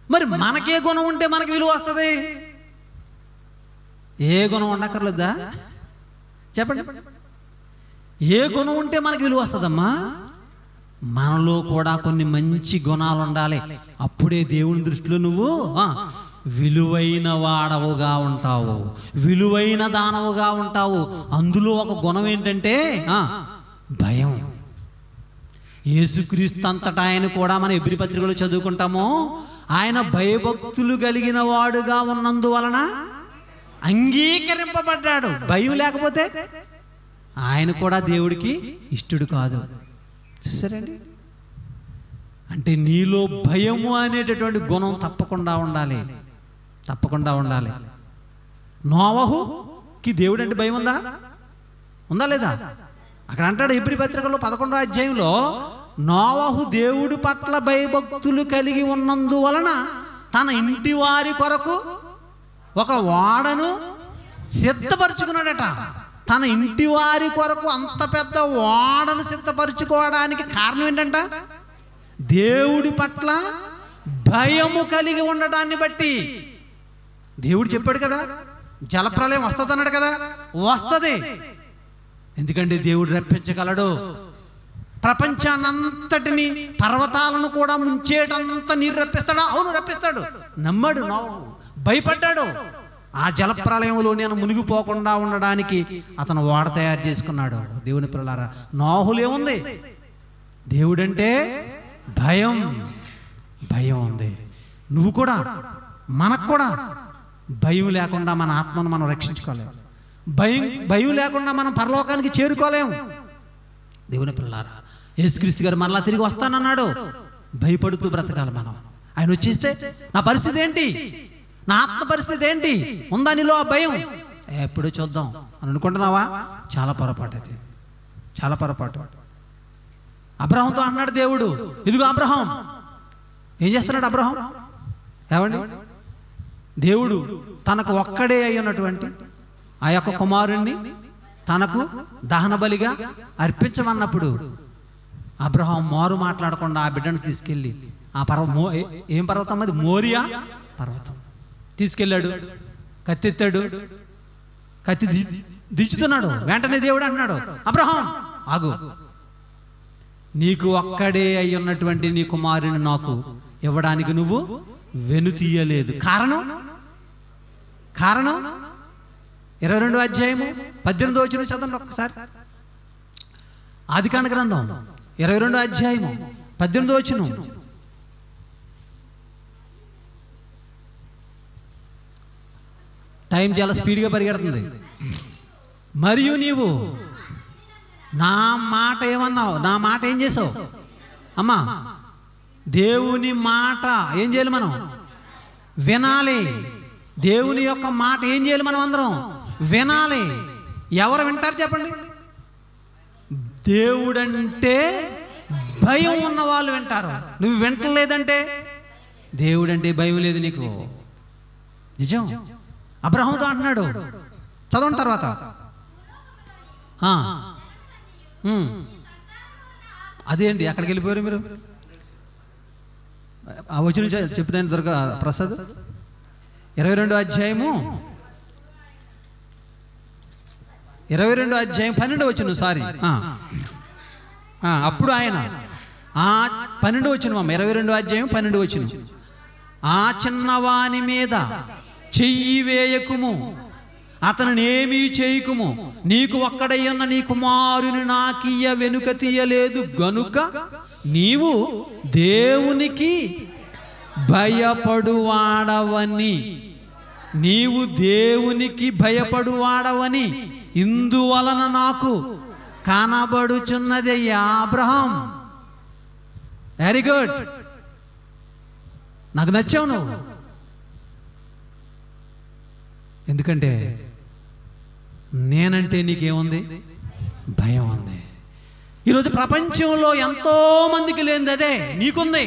మరి మనకే గుణం ఉంటే మనకి విలువ వస్తుంది. ఏ గుణం ఉండక్కర్లేదా చెప్పండి? ఏ గుణం ఉంటే మనకి విలువ వస్తుందమ్మా? మనలో కూడా కొన్ని మంచి గుణాలు ఉండాలి. అప్పుడే దేవుని దృష్టిలో నువ్వు విలువైన వాడవుగా ఉంటావు, విలువైన దానవుగా ఉంటావు. అందులో ఒక గుణం ఏంటంటే భయం. యేసుక్రీస్తు అంతటా ఆయన కూడా మన ఎబ్రీ పత్రికలో చదువుకుంటాము. ఆయన భయభక్తులు కలిగిన వాడుగా ఉన్నందువలన అంగీకరింపబడ్డాడు. భయం లేకపోతే ఆయన కూడా దేవుడికి ఇష్టడు కాదు. చూసారండి? అంటే నీలో భయము అనేటటువంటి గుణం తప్పకుండా ఉండాలి, తప్పకుండా ఉండాలి. నోవహుకి దేవుడు అంటే భయం ఉందా? ఉందా లేదా? అక్కడ అంటాడు ఎబ్రీ పత్రికలో 11వ అధ్యాయంలో, నోవహు దేవుడి పట్ల భయభక్తులు కలిగి ఉన్నందువలన తన ఇంటి వారి కొరకు ఒక ఓడను సిద్ధపరచుకున్నాడట. తన ఇంటి వారి కొరకు అంత పెద్ద ఓడను సిద్ధపరచుకోవడానికి కారణం ఏంటంట? దేవుడి పట్ల భయము కలిగి ఉండటాన్ని బట్టి. దేవుడు చెప్పాడు కదా, జలప్రలయం వస్తుంది అన్నాడు కదా, వస్తుంది. ఎందుకంటే దేవుడు రప్పించగలడు. ప్రపంచాన్నంతటిని, పర్వతాలను కూడా ముంచేటంత నీరు రప్పిస్తాడా? అవును, రప్పిస్తాడు. నమ్మాడు నోవహు, భయపడ్డాడు. ఆ జలప్రలయంలో నేను మునిగిపోకుండా ఉండడానికి అతను ఓడ తయారు చేసుకున్నాడు. దేవుని పిల్లలారా, నోవహులో ఏముంది? దేవుడంటే భయం, భయం ఉంది. నువ్వు కూడా, మనకు కూడా భయం లేకుండా మన ఆత్మను మనం రక్షించుకోలేము. భయం లేకుండా మనం పరలోకానికి చేరుకోలేము. దేవుని పిల్లలారా, యేసుక్రీస్తు గారు మరలా తిరిగి వస్తానన్నాడు. భయపడుతూ బ్రతకాలి మనం. ఆయన వచ్చేస్తే నా పరిస్థితి ఏంటి, నా ఆత్మ పరిస్థితి ఏంటి, ఉందా నీలో ఆ భయం? ఎప్పుడు చూద్దాం అని అనుకుంటున్నావా? చాలా పొరపాటు అది, చాలా పొరపాటు. అబ్రహాంతో అన్నాడు దేవుడు, ఇదిగో అబ్రహాం. ఏం చేస్తున్నాడు అబ్రహాం? ఏమండి, దేవుడు తనకు ఒక్కడే అయి ఉన్నటువంటి ఆ యొక్క కుమారుణ్ణి తనకు దహన బలిగా అర్పించమన్నప్పుడు అబ్రహాం మారు మాట్లాడకుండా ఆ బిడ్డను తీసుకెళ్ళి ఆ ఏం పర్వతం అది? మోరియా పర్వతం తీసుకెళ్ళాడు. కత్తెత్తాడు, కత్తి దించుతున్నాడు. వెంటనే దేవుడు అంటున్నాడు, అబ్రహాం ఆగు, నీకు ఒక్కడే అయి ఉన్నటువంటి నీ కుమారుని నాకు ఇవ్వడానికి నువ్వు వెనుతీయలేదు. కారణం 22వ అధ్యాయము 18వ వచనం చదవండి ఒక్కసారి. ఆదికాండ గ్రంథం 22వ అధ్యాయము 18వ వచనం. టైం చాలా స్పీడ్గా పరిగెడుతుంది. మరియు నీవు నా మాట ఏమన్నావు, నా మాట ఏం చేసావు అమ్మా? దేవుని మాట ఏం చేయాలి మనం? వినాలి. దేవుని యొక్క మాట ఏం చేయాలి మనం అందరం? వినాలి. ఎవరు వింటారు చెప్పండి? దేవుడంటే భయం ఉన్న వాళ్ళు వింటారు. నువ్వు వింటలేదంటే దేవుడంటే భయం లేదు నీకు. నిజం. అబ్రహాముతో అంటున్నాడు, చదవండి తర్వాత. అదేంటి అక్కడికి వెళ్ళిపోయారు మీరు? ఆ వచ్చిన చెప్పిన దొరక ప్రసాద్ 22వ అధ్యాయము 12వ వచనం. సారీ, అప్పుడు ఆయన 12వ వచనం అమ్మ, 22వ అధ్యాయం 12వ వచనం. ఆ చిన్నవాని మీద చెయ్యి వేయకుము, అతను ఏమీ చేయకుము, నీకు ఒక్కడయ్యున్న నీ కుమారుని నాకియ్య వెనుక తీయలేదు గనుక నీవు దేవునికి భయపడువాడవని, నీవు దేవునికి భయపడువాడవని ఇందువలన నాకు కనబడుచున్నదయ్యా అబ్రహాం. వెరీ గుడ్, నాకు నచ్చావు నువ్వు. ఎందుకంటే నేనంటే నీకేముంది? భయం ఉంది. ఈరోజు ప్రపంచంలో ఎంతో మందికి లేనిది అదే నీకుంది.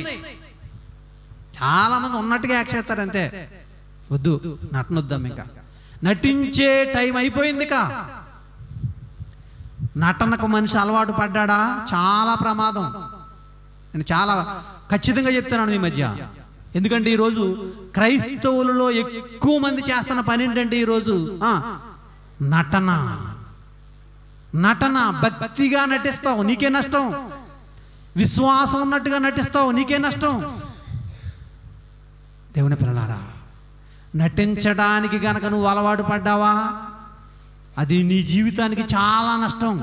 చాలామంది ఉన్నట్టుగా యాక్ట్ చేస్తారు అంతే. వద్దు, నటనొద్దాం, ఇంకా నటించే టైం అయిపోయింది. నటనకు మనిషి అలవాటు పడ్డా చాలా ప్రమాదం. నేను చాలా ఖచ్చితంగా చెప్తున్నాను ఈ మధ్య. ఎందుకంటే ఈరోజు క్రైస్తవులలో ఎక్కువ మంది చేస్తున్న పని ఏంటంటే ఈరోజు నటన. భక్తిగా నటిస్తావు, నీకే నష్టం. విశ్వాసం ఉన్నట్టుగా నటిస్తావు, నీకే నష్టం. దేవుని పిల్లలారా, నటించడానికి గనక నువ్వు అలవాటు పడ్డావా అది నీ జీవితానికి చాలా నష్టం.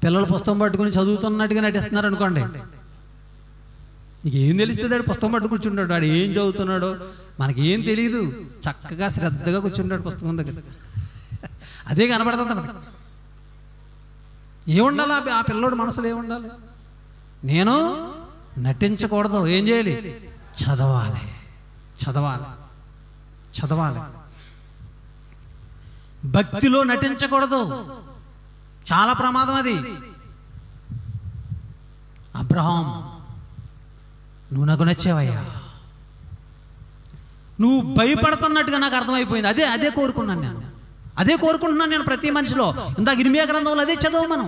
పిల్లలు పుస్తకం పట్టుకుని చదువుతున్నట్టుగా నటిస్తున్నారు అనుకోండి, నీకు ఏం తెలుస్తుంది? వాడు పుస్తకం పట్టు కూర్చుంటాడు, వాడు ఏం చదువుతున్నాడో మనకేం తెలియదు. చక్కగా శ్రద్ధగా కూర్చుంటాడు పుస్తకం దగ్గర, అదే కనబడుతుంది మనకి. ఏముండాలి ఆ పిల్లోడు మనసులో? ఏముండాలి? నేను నటించకూడదు. ఏం చేయాలి? చదవాలి. భక్తిలో నటించకూడదు, చాలా ప్రమాదం అది. అబ్రహాం, నువ్వు నాకు నచ్చావయ్యా. నువ్వు భయపడుతున్నట్టుగా నాకు అర్థమైపోయింది. అదే కోరుకుంటున్నాను నేను ప్రతి మనిషిలో. ఇందాక ఇర్మియా గ్రంథంలో అదే చదువు మనం.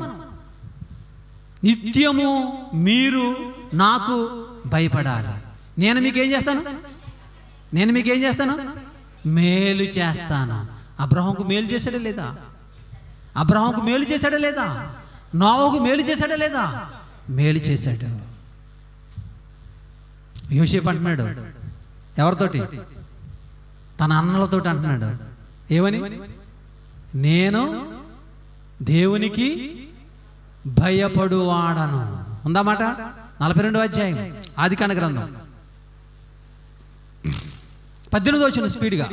నిత్యము మీరు నాకు భయపడాలి. నేను మీకేం చేస్తాను? మేలు చేస్తాను. అబ్రహాంకు మేలు చేశాడా లేదా? నోవహుకు మేలు చేశాడా లేదా? మేలు చేశాడు. యోసేపు అంటున్నాడు ఎవరితోటి? తన అన్నలతోటి అంటున్నాడు. ఏమని? నేను దేవునికి భయపడువాడను. ఉందన్నమాట. 42వ అధ్యాయం ఆదికాండ గ్రంథం 18వ వచనం స్పీడ్గా.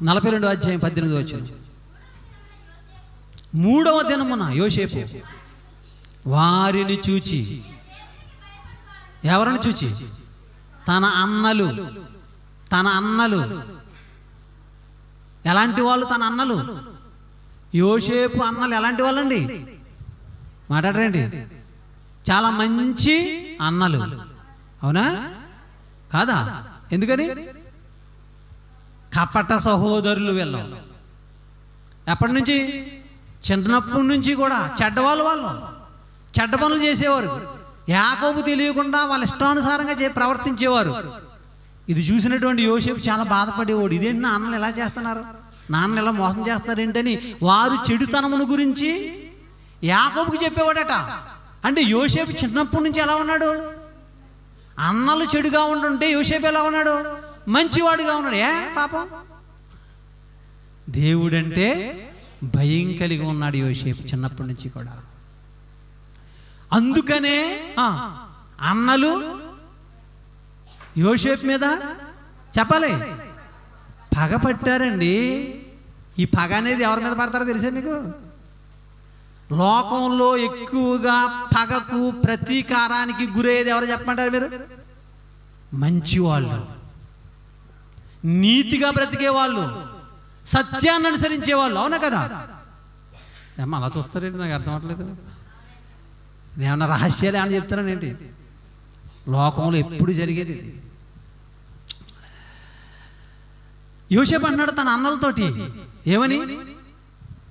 42వ అధ్యాయం 18వ వచనం. 3వ దినమున యోసేపు వారిని చూచి, ఎవరిని చూచి? తన అన్నలు. ఎలాంటి వాళ్ళు తన అన్నలు? యోసేపు అన్నలు ఎలాంటి వాళ్ళండి? మాట్లాడరండి. చాలా మంచి అన్నలు, అవునా కాదా? ఎందుకని? కపట సహోదరులు వెళ్ళాం. ఎప్పటి నుంచి? చిన్నప్పటి నుంచి కూడా చెడ్డవాళ్ళు చెడ్డ పనులు చేసేవారు. యాకోబు తెలియకుండా వాళ్ళ ఇష్టానుసారంగా ప్రవర్తించేవారు. ఇది చూసినటువంటి యోసేపు చాలా బాధపడేవాడు. ఇదేంటి నా అన్నలు ఎలా చేస్తున్నారు, నాన్నలు ఎలా మోసం చేస్తారేంటని వారు చెడుతనమును గురించి యాకోబుకి చెప్పేవాడట. అంటే యోసేపు చిన్నప్పటి నుంచి ఎలా ఉన్నాడు? అన్నలు చెడుగా ఉంటుంటే యోసేపు ఎలా ఉన్నాడు? మంచివాడుగా ఉన్నాడు. పాపం దేవుడంటే భయం కలిగి ఉన్నాడు యోసేపు చిన్నప్పటి నుంచి కూడా. అందుకనే అన్నలు యోసేపు మీద చెప్పాలి పగ పట్టారండి. ఈ పగ అనేది ఎవరి మీద పడతారో తెలుసా మీకు? లోకంలో ఎక్కువగా పగకు ప్రతీకారానికి గురయ్యేది ఎవరు చెప్పమంటారు మీరు? మంచివాళ్ళు, నీతిగా బ్రతికే వాళ్ళు, సత్యాన్ని అనుసరించే వాళ్ళు. అవునా కదా? ఏమో అలా చూస్తారేంటి? నాకు అర్థం అవ్వట్లేదు. నేమన్నా రహస్యాలు ఏమన్నా చెప్తానండి? లోకంలో ఎప్పుడు జరిగేది ఇది. యోసేపు అన్నాడు తన అన్నలతోటి ఏమని?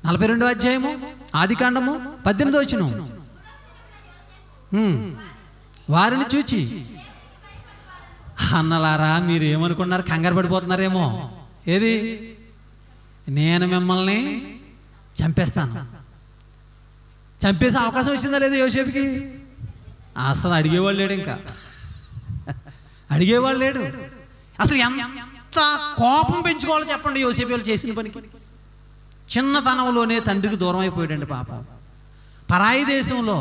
42వ అధ్యాయము ఆదికాండము 18వ వచనం. వారిని చూచి, అన్నలారా మీరు ఏమనుకున్నారు? కంగారు పడిపోతున్నారేమో. ఏది? నేను మిమ్మల్ని చంపేస్తాను. చంపేసే అవకాశం వచ్చిందా లేదా యోసేపుకి? అసలు అడిగేవాళ్ళు లేడు. ఇంకా అడిగేవాళ్ళు లేడు. అసలు ఎంత కోపం పెంచుకోవాలో చెప్పండి యోసేపు వాళ్ళు చేసిన పనికి. చిన్నతనంలోనే తండ్రికి దూరం అయిపోయాడండి పాపం. పరాయి దేశంలో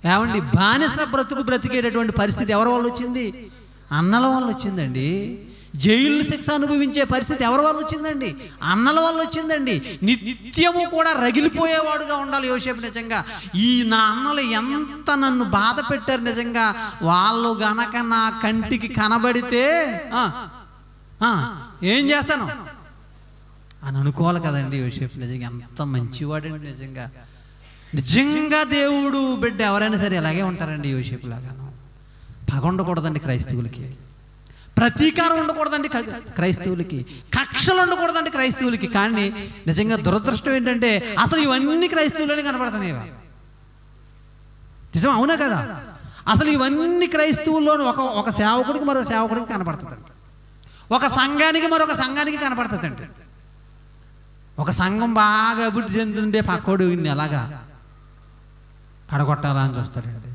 ఏమండి బానిస బ్రతుకు బ్రతికేటటువంటి పరిస్థితి ఎవరి వల్ల వచ్చింది? అన్నల వల్ల వచ్చిందండి. జైలు శిక్ష అనుభవించే పరిస్థితి ఎవరి వల్ల వచ్చిందండి? అన్నల వల్ల వచ్చిందండి. నిత్యము కూడా రగిలిపోయేవాడుగా ఉండాలి యోసేపు. నిజంగా ఈ నా అన్నలు ఎంత నన్ను బాధ పెట్టారు. నిజంగా వాళ్ళు గనక నా కంటికి కనబడితే ఏం చేస్తాను అని అనుకోవాలి కదండి యోసేపు. నిజంగా ఎంత మంచివాడండి. నిజంగా నిజంగా దేవుడు బిడ్డ ఎవరైనా సరే అలాగే ఉంటారండి యోసేపు లాగాను. పగ ఉండకూడదండి క్రైస్తవులకి, ప్రతీకారం ఉండకూడదండి క్రైస్తవులకి, కక్షలు ఉండకూడదండి క్రైస్తవులకి. కానీ నిజంగా దురదృష్టం ఏంటంటే అసలు ఇవన్నీ క్రైస్తవులని కనపడుతున్నాయి. నిజం అవునా కదా? అసలు ఇవన్నీ క్రైస్తవుల్లోనూ ఒక సేవకుడికి మరొక సేవకుడికి కనపడుతుందండి. ఒక సంఘానికి మరొక సంఘానికి కనపడుతుందండి. ఒక సంఘం బాగా అభివృద్ధి చెందుతుంటే పక్కోడు ఇన్ని ఎలాగా పడగొట్టాలా అని చూస్తాడండి.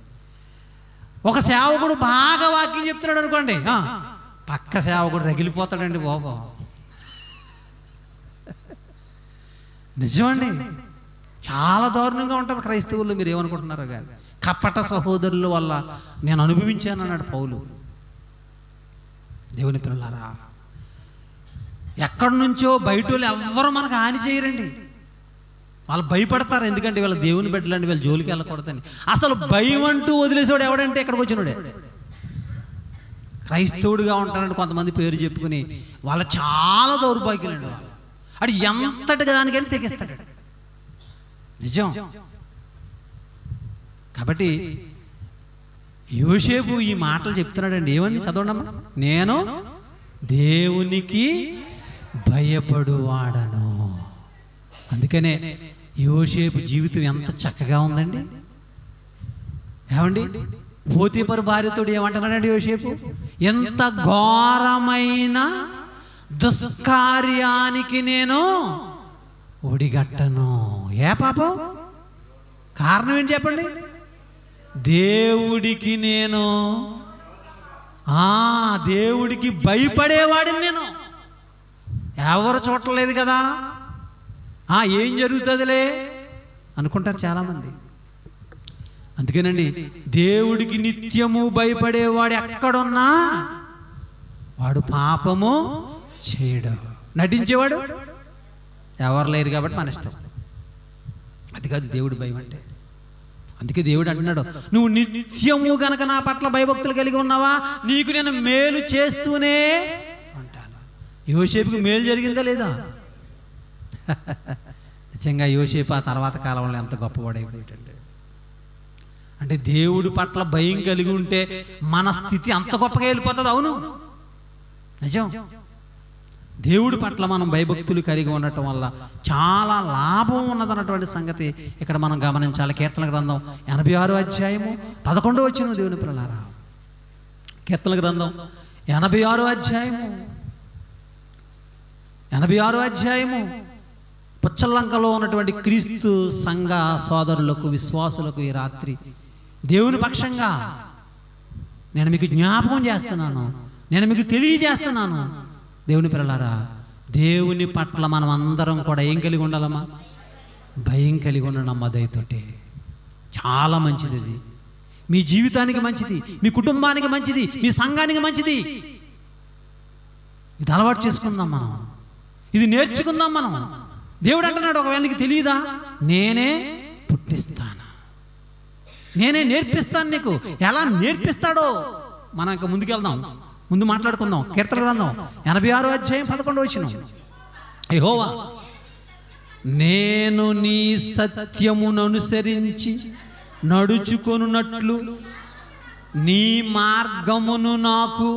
ఒక సేవకుడు బాగా వాక్యం చెప్తున్నాడు అనుకోండి, పక్క సేవకుడు రగిలిపోతాడండి బాబు. నిజమండి, చాలా దారుణంగా ఉంటుంది క్రైస్తవుల్లో. మీరు ఏమనుకుంటున్నారో కానీ కపట సహోదరుల వల్ల నేను అనుభవించాను అన్నాడు పౌలు. దేవుని పిల్లలారా, ఎక్కడి నుంచో బయట వాళ్ళు ఎవ్వరూ మనకు హాని చేయరండి. వాళ్ళు భయపడతారు, ఎందుకంటే వీళ్ళ దేవుని బిడ్డలండి, వీళ్ళ జోలికి వెళ్ళకూడదని. అసలు భయం అంటూ వదిలేసాడు ఎవడంటే ఇక్కడికి వచ్చినాడే. క్రైస్తవుడిగా ఉంటానంటే కొంతమంది పేరు చెప్పుకుని వాళ్ళు చాలా దౌర్భాగ్యులండి. వాళ్ళు అడు ఎంతటి దానికైనా తెగిస్తాడు. నిజం. కాబట్టి యోసేపు ఈ మాటలు చెప్తున్నాడండి. ఏమని చదవండమ్మా? నేను దేవునికి భయపడువాడను. అందుకనే యోసేపు జీవితం ఎంత చక్కగా ఉందండి. ఏమండి, పోతీఫరు భార్యతో ఏమంటున్నాడండి యోసేపు? ఎంత ఘోరమైన దుష్కార్యానికి నేను ఒడిగట్టను. ఏ పాపం? కారణం ఏంటి చెప్పండి? దేవుడికి నేను దేవుడికి భయపడేవాడిని నేను. ఎవరు చూడలేదు కదా, ఏం జరుగుతుందిలే అనుకుంటారు చాలామంది. అందుకేనండి దేవుడికి నిత్యము భయపడేవాడు ఎక్కడున్నా వాడు పాపము చేయడు. నటించేవాడు ఎవరు లేరు కాబట్టి మన ఇష్టం. అది కాదు దేవుడి భయం అంటే. అందుకే దేవుడు అంటున్నాడు, నువ్వు నిత్యము గనక నా పట్ల భయభక్తులు కలిగి ఉన్నావా, నీకు నేను మేలు చేస్తూనే ఉంటాను. యోసేపుకి మేలు జరిగిందా లేదా? నిజంగా యోసేపు ఆ తర్వాత కాలంలో ఎంత గొప్పవాడైపోయాడంటే, అంటే దేవుడి పట్ల భయం కలిగి ఉంటే మన స్థితి అంత గొప్పగా వెళ్ళిపోతుంది. అవును, నిజం. దేవుడి పట్ల మనం భయభక్తులు కలిగి ఉండటం వల్ల చాలా లాభం ఉన్నదన్నటువంటి సంగతి ఇక్కడ మనం గమనించాలి. కీర్తన గ్రంథం 86వ అధ్యాయము 11వ వచనం. దేవుని పిల్లలారా, కీర్తన గ్రంథం 86వ అధ్యాయము పుచ్చలంకలో ఉన్నటువంటి క్రీస్తు సంఘ సోదరులకు, విశ్వాసులకు ఈ రాత్రి దేవుని పక్షంగా నేను మీకు జ్ఞాపకం చేస్తున్నాను, నేను మీకు తెలియజేస్తున్నాను. దేవుని పిల్లలారా, దేవుని పట్ల మనం అందరం కూడా ఏం కలిగి ఉండాలమ్మా? భయం కలిగి ఉండనమ్మా. దయతోటి చాలా మంచిది. ఇది మీ జీవితానికి మంచిది, మీ కుటుంబానికి మంచిది, మీ సంఘానికి మంచిది. ఇది అలవాటు చేసుకుందాం మనం, ఇది నేర్చుకుందాం మనం. దేవుడు అంటున్నాడు, ఒకవేళ నీకు తెలియదా, నేనే పుట్టిస్తాను, నేనే నేర్పిస్తాను. నీకు ఎలా నేర్పిస్తాడో మనం ఇంకా ముందుకెళ్దాం, ముందు మాట్లాడుకుందాం. కీర్తన గ్రంథం 86వ అధ్యాయం 11వ వచనం. యెహోవా, నేను నీ సత్యమును అనుసరించి నడుచుకొనున్నట్లు నీ మార్గమును నాకు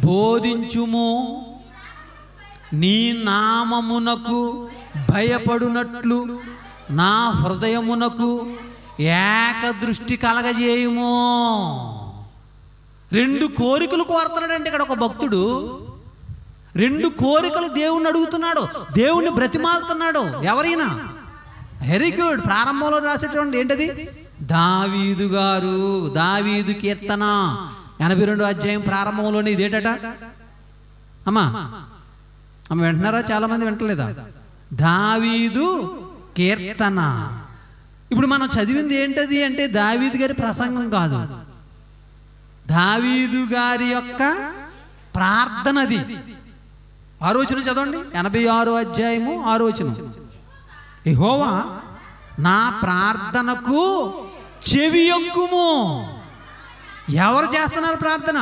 బోధించుము. నీ నామమునకు భయపడునట్లు నా హృదయమునకు ఏకదృష్టి కలగజేయుము. 2 కోరికలు కోరుతున్నాడంటే ఇక్కడ ఒక భక్తుడు 2 కోరికలు దేవుణ్ణి అడుగుతున్నాడు, దేవుణ్ణి బ్రతిమాలుతున్నాడు. ఎవరైనా వెరీ గుడ్. ప్రారంభంలో రాసేటువంటి ఏంటది? దావీదు గారు, దావీదు కీర్తన 82వ అధ్యాయం ప్రారంభంలోనే ఇదేటట అమ్మా. అమ్మ వింటున్నారా? చాలా మంది వింటలేదా? దావీదు కీర్తన. ఇప్పుడు మనం చదివింది ఏంటది అంటే దావీదు గారి ప్రసంగం కాదు, దావీదు గారి యొక్క ప్రార్థనది. 6వ వచనం చదవండి, 86వ అధ్యాయము 6వ వచనం. యెహోవా, నా ప్రార్థనకు చెవియొగ్గుము. ఎవరు చేస్తున్నారు ప్రార్థన?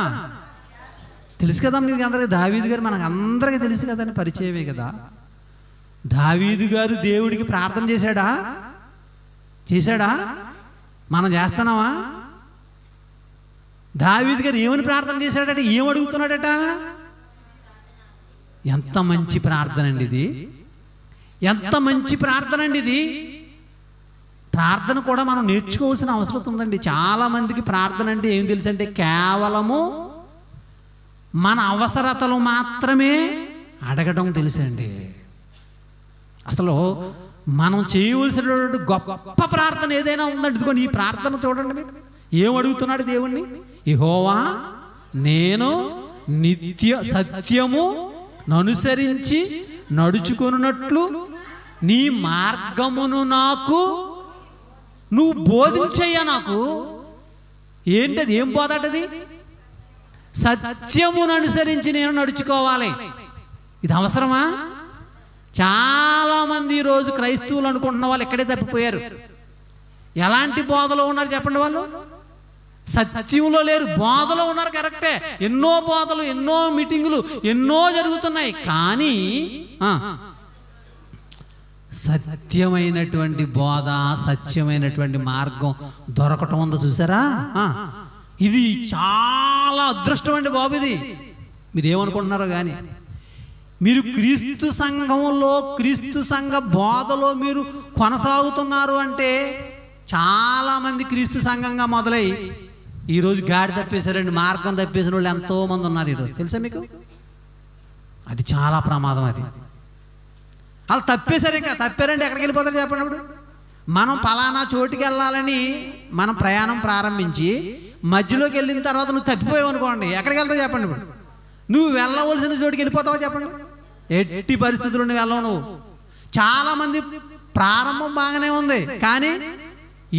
తెలుసు కదా మీకు అందరికీ, దావీదు గారు మనకు అందరికీ తెలుసు కదండి, పరిచయమే కదా. దావీదు గారు దేవుడికి ప్రార్థన చేశాడా? చేశాడా? మనం చేస్తున్నావా? దావీదు గారు ఏమని ప్రార్థన చేశాడట? ఏమడుగుతున్నాడట? ఎంత మంచి ప్రార్థన అండి ఇది, ఎంత మంచి ప్రార్థన అండి ఇది. ప్రార్థన కూడా మనం నేర్చుకోవాల్సిన అవసరం ఉందండి. చాలామందికి ప్రార్థన అంటే ఏం తెలుసు అంటే కేవలము మన అవసరతలు మాత్రమే అడగడం తెలుసండి. అసలు మనం చేయవలసినటువంటి గొప్ప ప్రార్థన ఏదైనా ఉందండి. ఇదిగోండి ఈ ప్రార్థన చూడండి, మీరు ఏం అడుగుతున్నాడు దేవుణ్ణి? యెహోవా, నేను నిత్య సత్యము అనుసరించి నడుచుకొనున్నట్లు నీ మార్గమును నాకు నువ్వు బోధించయ్యా. నాకు ఏంటది? ఏం బోధటది? సత్యమును అనుసరించి నేను నడుచుకోవాలి. ఇది అవసరమా? చాలామంది ఈరోజు క్రైస్తవులు అనుకుంటున్న వాళ్ళు ఎక్కడే తప్పిపోయారు. ఎలాంటి బోధలో ఉన్నారు చెప్పండి? వాళ్ళు సత్యంలో లేరు, బోధలో ఉన్నారు. కరెక్టే, ఎన్నో బోధలు, ఎన్నో మీటింగులు ఎన్నో జరుగుతున్నాయి. కానీ సత్యమైనటువంటి బోధ, సత్యమైనటువంటి మార్గం దొరకటం ఉందో చూసారా? ఇది చాలా అదృష్టం అండి బాబు. ఇది మీరు ఏమనుకుంటున్నారో కానీ, మీరు క్రీస్తు సంఘంలో, క్రీస్తు సంఘ బోధలో మీరు కొనసాగుతున్నారు అంటే, చాలామంది క్రీస్తు సంఘంగా మొదలై ఈరోజు గాడి తప్పేశారండి, మార్గం తప్పేసిన వాళ్ళు ఎంతోమంది ఉన్నారు ఈరోజు. తెలుసా మీకు? అది చాలా ప్రమాదం. అది వాళ్ళు తప్పేశారు. ఇంకా తప్పారంటే ఎక్కడికి వెళ్ళిపోతారు చెప్పండి? ఇప్పుడు మనం ఫలానా చోటుకి వెళ్ళాలని మనం ప్రయాణం ప్రారంభించి మధ్యలోకి వెళ్ళిన తర్వాత నువ్వు తప్పిపోయావు అనుకోండి, ఎక్కడికి వెళ్తావు చెప్పండి? ఇప్పుడు నువ్వు వెళ్ళవలసిన చోటుకి వెళ్ళిపోతావా చెప్పండి? ఎట్టి పరిస్థితుల్లో నువ్వు వెళ్ళవు. నువ్వు చాలామంది ప్రారంభం బాగానే ఉంది, కానీ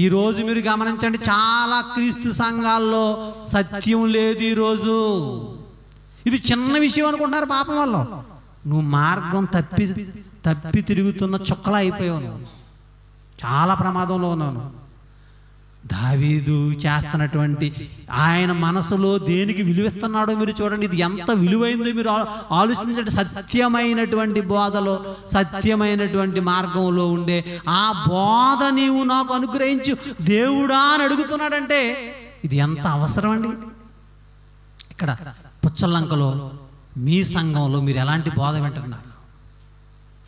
ఈరోజు మీరు గమనించండి, చాలా క్రీస్తు సంఘాల్లో సత్యం లేదు ఈరోజు. ఇది చిన్న విషయం అనుకుంటున్నారు పాపం వల్ల. నువ్వు మార్గం తప్పి తిరుగుతున్న చుక్కలా అయిపోయావు. నువ్వు చాలా ప్రమాదంలో ఉన్నావు. దావీదు చేస్తున్నటువంటి ఆయన మనసులో దేనికి విలువిస్తున్నాడో మీరు చూడండి. ఇది ఎంత విలువైందో మీరు ఆలోచించండి. సత్యమైనటువంటి బోధలో, సత్యమైనటువంటి మార్గంలో ఉండే ఆ బోధ నీవు నాకు అనుగ్రహించు దేవుడా అని అడుగుతున్నాడంటే ఇది ఎంత అవసరం అండి. ఇక్కడ పుచ్చలంకలో మీ సంఘంలో మీరు ఎలాంటి బోధ వింటున్నారు?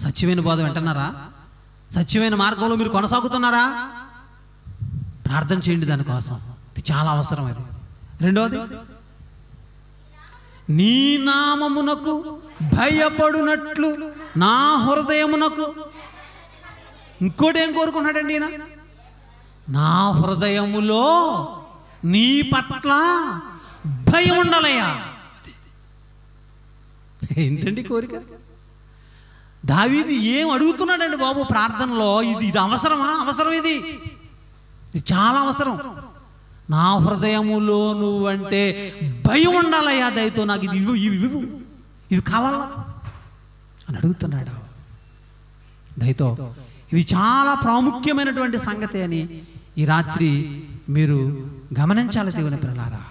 సత్యమైన బోధ వింటున్నారా? సత్యమైన మార్గంలో మీరు కొనసాగుతున్నారా? ప్రార్థన చేయండి దానికోసం, ఇది చాలా అవసరం. అది రెండవది, నీ నామమునకు భయపడునట్లు నా హృదయమునకు. ఇంకోటి ఏం కోరుకున్నాడండి ఈయన? నా హృదయములో నీ పట్ల భయం ఉండాలయ్యా. ఏంటండి కోరిక? దావీదు ఏం అడుగుతున్నాడండి బాబు ప్రార్థనలో? ఇది అవసరమా? అవసరం. ఇది చాలా అవసరం. నా హృదయములో నువ్వంటే భయం ఉండాలయ్యా, దయతో నాకు ఇది ఇవ్వు, ఇది కావాలా అని అడుగుతున్నాడు దయతో. ఇది చాలా ప్రాముఖ్యమైనటువంటి సంగతి అని ఈ రాత్రి మీరు గమనించాలి దేవుని పిల్లలారా.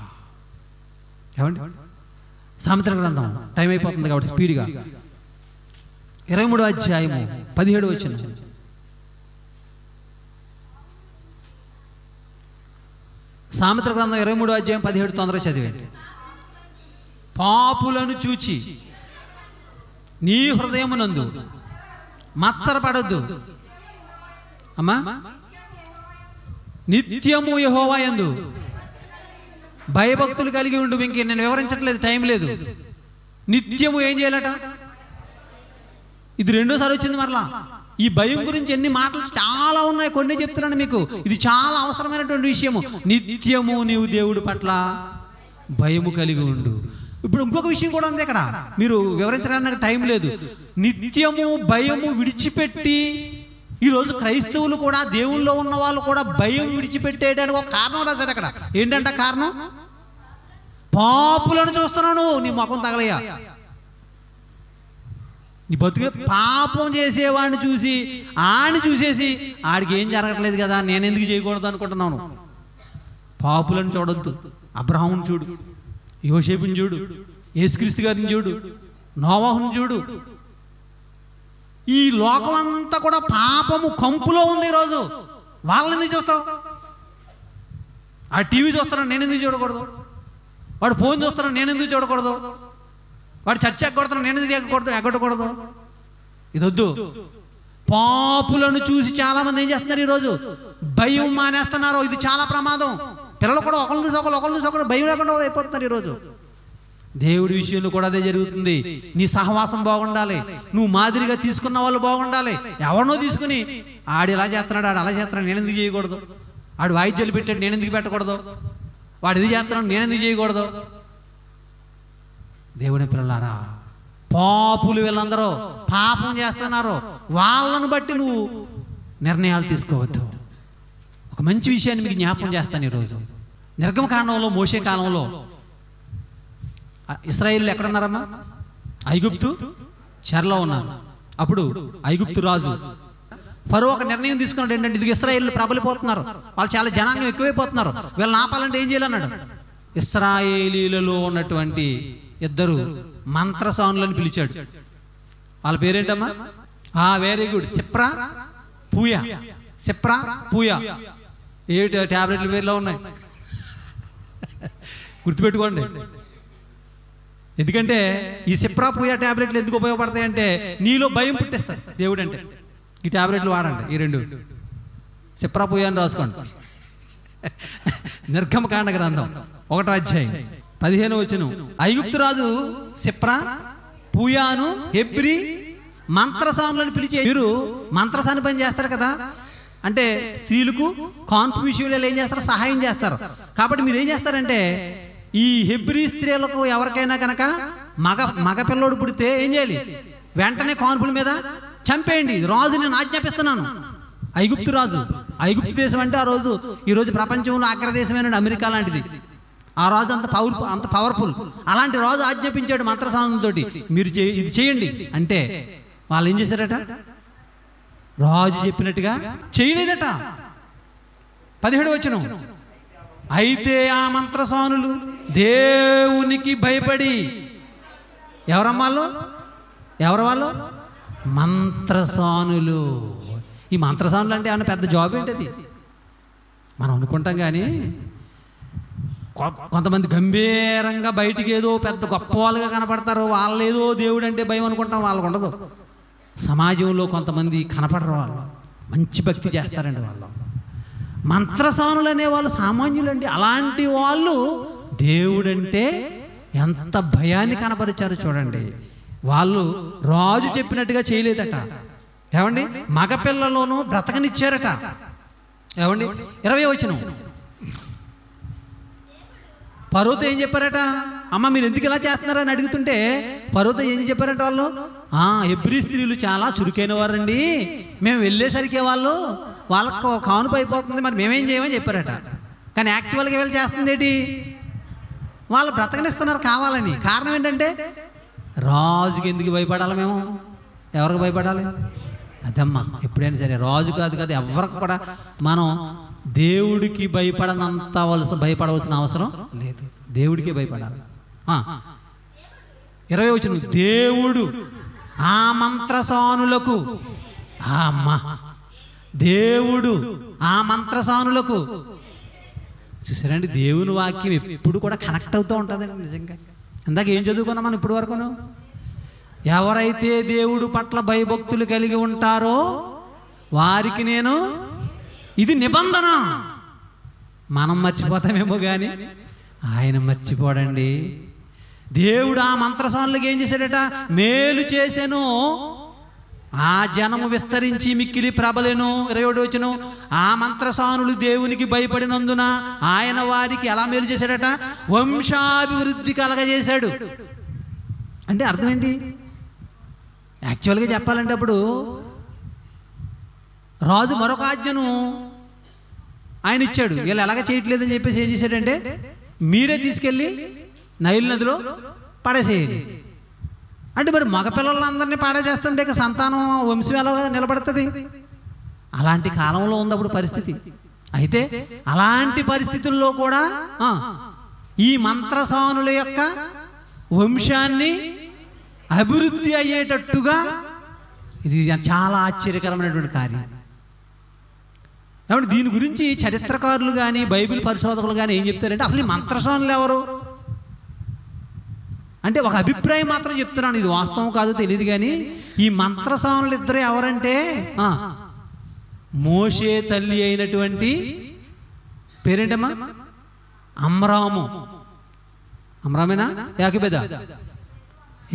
ఏమండి? సామెతల గ్రంథం టైం అయిపోతుంది కాబట్టి స్పీడ్గా 23వ అధ్యాయము 17వ వచనం. సామెతల గ్రంథం 23వ అధ్యాయం 17 తొందరగా చదివండి. పాపులను చూచి నీ హృదయమునందు మత్సరపడొద్దు అమ్మా, నిత్యము యెహోవా యందు భయభక్తులు కలిగి ఉండు. ఇంకే నేను వివరించట్లేదు, టైం లేదు. నిత్యము ఏం చేయాలట? ఇది రెండోసారి వచ్చింది మరలా. ఈ భయం గురించి ఎన్ని మాటలు చాలా ఉన్నాయి, కొన్ని చెప్తున్నాను మీకు. ఇది చాలా అవసరమైనటువంటి విషయము. నిత్యము నీవు దేవుడి పట్ల భయము కలిగి ఉండు. ఇప్పుడు ఇంకొక విషయం కూడా ఉంది ఇక్కడ, మీరు వివరించడానికి టైం లేదు. నిత్యము భయము విడిచిపెట్టి, ఈరోజు క్రైస్తవులు కూడా, దేవుల్లో ఉన్న వాళ్ళు కూడా భయం విడిచిపెట్టేయడానికి ఒక కారణం రాశాడు అక్కడ. ఏంటంటే కారణం, పాపులను చూస్తున్నాను. నీ ముఖం తగలయ్యా, నీ బతుకే పాపం చేసేవాడిని చూసి ఆడిని చూసేసి ఆడికి ఏం జరగట్లేదు కదా, నేను ఎందుకు చేయకూడదు అనుకుంటున్నాను. పాపులను చూడొద్దు. అబ్రహాముని చూడు, యోసేపుని చూడు, యేసుక్రీస్తు గారిని చూడు, నోవాహుని చూడు. ఈ లోకం అంతా కూడా పాపము కంపులో ఉంది ఈరోజు. వాళ్ళని ఎందుకు చూస్తావు? ఆ టీవీ చూస్తున్నాను, నేను ఎందుకు చూడకూడదు? వాడు ఫోన్ చూస్తున్నాను, నేను ఎందుకు చూడకూడదు? వాడు చర్చ ఎగ్గొడుతున్నాను, నేను ఎందుకు ఎగ్గొట్టకూడదు? ఇది వద్దు. పాపులను చూసి చాలా మంది ఏం చేస్తున్నారు ఈరోజు? భయం మానేస్తున్నారు. ఇది చాలా ప్రమాదం. పిల్లలు కూడా ఒకరిని చూసి ఒకరు భయం లేకుండా అయిపోతున్నారు ఈరోజు. దేవుడి విషయంలో కూడా అదే జరుగుతుంది. నీ సహవాసం బాగుండాలి, నువ్వు మాదిరిగా తీసుకున్న వాళ్ళు బాగుండాలి. ఎవరినో తీసుకుని ఆడు ఇలా చేస్తున్నాడు, ఆడు అలా చేస్తున్నాడు, నేను ఎందుకు చేయకూడదు? ఆడు వాయిద్యాలు పెట్టాడు, నేను ఎందుకు పెట్టకూడదు? వాడు ఇది చేస్తున్నాడు, నేను ఎందుకు చేయకూడదు? దేవుని పిల్లలారా, పాపులు వీళ్ళందరూ పాపం చేస్తున్నారు. వాళ్ళను బట్టి నువ్వు నిర్ణయాలు తీసుకోవద్దు. ఒక మంచి విషయాన్ని మీకు జ్ఞాపకం చేస్తాను ఈరోజు. నిర్గమకాండంలో, మోషే కాలంలో ఇశ్రాయేలు ఎక్కడున్నారమ్మా? ఐగుప్తు చెరలో ఉన్నారు. అప్పుడు ఐగుప్తు రాజు ఫరో ఒక నిర్ణయం తీసుకున్నాడు. ఏంటంటే, ఇది ఇశ్రాయేలు ప్రబలిపోతున్నారు, వాళ్ళు చాలా జనాంగం ఎక్కువైపోతున్నారు, వీళ్ళని ఆపాలంటే ఏం చేయాలన్నాడు. ఇశ్రాయేలీలలో ఉన్నటువంటి 2 మంత్రసానులను పిలిచాడు. వాళ్ళ పేరేంటమ్మా? Very good, Sipra పూయా. సిప్రా పూయా ఏ ట్యాబ్లెట్ల పేర్లో ఉన్నాయి, గుర్తుపెట్టుకోండి. ఎందుకంటే ఈ సిప్రా పూయా ట్యాబ్లెట్లు ఎందుకు ఉపయోగపడతాయంటే, నీలో భయం పుట్టిస్తారు దేవుడు అంటే. ఈ ట్యాబ్లెట్లు వాడండి, ఈ 2 సిప్రా పూయా అని రాసుకోండి. నిర్గమకాండ గ్రంథం 1వ అధ్యాయం 15వ వచనం. ఐగుప్తు రాజు సిప్రా పూయాను హెబ్రీ మంత్రసానులను పిలిచి, మీరు మంత్రసాని పని చేస్తారు కదా, అంటే స్త్రీలకు కాన్పు విషయంలో ఏం చేస్తారు? సహాయం చేస్తారు. కాబట్టి మీరు ఏం చేస్తారంటే, ఈ హెబ్రీ స్త్రీలకు ఎవరికైనా కనుక మగ పిల్లోడు పుడితే ఏం చేయాలి? వెంటనే కాన్పుల మీద చంపేయండి, రాజు నేను ఆజ్ఞాపిస్తున్నాను. ఐగుప్తు రాజు, ఐగుప్తు దేశం అంటే ఈరోజు ప్రపంచంలో అగ్రదేశమైన అమెరికా లాంటిది. ఆ రాజు అంత పవర్ఫుల్. అలాంటి రాజు ఆజ్ఞాపించాడు మంత్రసానంతో, మీరు ఇది చేయండి అంటే వాళ్ళు ఏం చేశారట? రాజు చెప్పినట్టుగా చేయలేదట. 17వ వచనం. అయితే ఆ మంత్రసానులు దేవునికి భయపడి, ఎవరు వాళ్ళు? మంత్రసానులు. ఈ మంత్రసానులు అంటే ఏమన్నా పెద్ద జాబ్ ఏంటది? మనం అనుకుంటాం కానీ కొంతమంది గంభీరంగా బయటికి ఏదో పెద్ద గొప్ప వాళ్ళుగా కనపడతారు. వాళ్ళు ఏదో దేవుడు అంటే భయం అనుకుంటాం, వాళ్ళకు ఉండదు. సమాజంలో కొంతమంది కనపడరు, వాళ్ళు మంచి భక్తి చేస్తారండి. వాళ్ళు మంత్రసానులు అనేవాళ్ళు సామాన్యులండి. అలాంటి వాళ్ళు దేవుడంటే ఎంత భయాన్ని కనపరిచారు చూడండి. వాళ్ళు రాజు చెప్పినట్టుగా చేయలేదట. ఏమండి? మగపిల్లలోనూ బ్రతకనిచ్చారట. ఏమండి? 20వ వచనం. ఫరోతో ఏం చెప్పారట? అమ్మ మీరు ఎందుకు ఇలా చేస్తున్నారని అడుగుతుంటే ఫరోతో ఏం చెప్పారంట వాళ్ళు? హెబ్రీ స్త్రీలు చాలా చురుకైన వారండి, మేము వెళ్ళేసరికి వాళ్ళకు కానుపు అయిపోతుంది, మరి మేమేం చేయమని చెప్పారట. కానీ యాక్చువల్గా వీళ్ళు చేస్తుంది ఏంటి? వాళ్ళు బ్రతకనిస్తున్నారు కావాలని. కారణం ఏంటంటే రాజుకి ఎందుకు భయపడాలి? మేము ఎవరికి భయపడాలి? అదమ్మా, ఎప్పుడైనా సరే రాజు కాదు కదా, ఎవరికి కూడా మనం దేవుడికి భయపడవలసిన అవసరం లేదు. దేవుడికే భయపడాలి. 20 వచనం, దేవుడు ఆ మంత్రసానులకు, దేవుడు ఆ మంత్రసానులకు. చూసారండి, దేవుని వాక్యం ఎప్పుడు కూడా కనెక్ట్ అవుతూ ఉంటుందండి. నిజంగా ఇందాక ఏం చదువుకున్నాం మనం ఇప్పుడు వరకును? ఎవరైతే దేవుడు పట్ల భయభక్తులు కలిగి ఉంటారో వారికి నేను, ఇది నిబంధన. మనం మర్చిపోతామేమో కానీ ఆయన మర్చిపోడండి. దేవుడు ఆ మంత్రసానులకు ఏం చేశాడట? మేలు చేసెను, ఆ జనము విస్తరించి మిక్కిలి ప్రబలెను. 27 వచనం, ఆ మంత్రసానులు దేవునికి భయపడినందున ఆయన వారికి ఎలా మేలు చేశాడట? వంశాభివృద్ధి కలగజేశాడు. అంటే అర్థం ఏంటి? యాక్చువల్గా చెప్పాలంటే అప్పుడు రాజు మరొక ఆజ్ఞను ఆయన ఇచ్చాడు, వీళ్ళు ఎలాగ చేయట్లేదని చెప్పేసి ఏం చేశాడంటే, మీరే తీసుకెళ్ళి నైల్ నదిలో పడేసేయాలి. అంటే మరి మగపిల్లలందరినీ పాడేస్తుంటే ఇక సంతానం వంశం ఎలా నిలబడుతుంది? అలాంటి కాలంలో ఉంది అప్పుడు పరిస్థితి. అయితే అలాంటి పరిస్థితుల్లో కూడా ఈ మంత్రసానుల యొక్క వంశాన్ని అభివృద్ధి అయ్యేటట్టుగా ఇది చాలా ఆశ్చర్యకరమైనటువంటి కార్యం. కాబట్టి దీని గురించి చరిత్రకారులు కానీ బైబిల్ పరిశోధకులు కానీ ఏం చెప్తారంటే, అసలు ఈ మంత్రసానులు ఎవరు అంటే ఒక అభిప్రాయం మాత్రం చెప్తున్నాను, ఇది వాస్తవం కాదో తెలియదు. కానీ ఈ మంత్రసానులు ఇద్దరు ఎవరంటే, మోషే తల్లి అయినటువంటి పేరేంటమ్మా? అమ్రాము. అమ్రామేనా?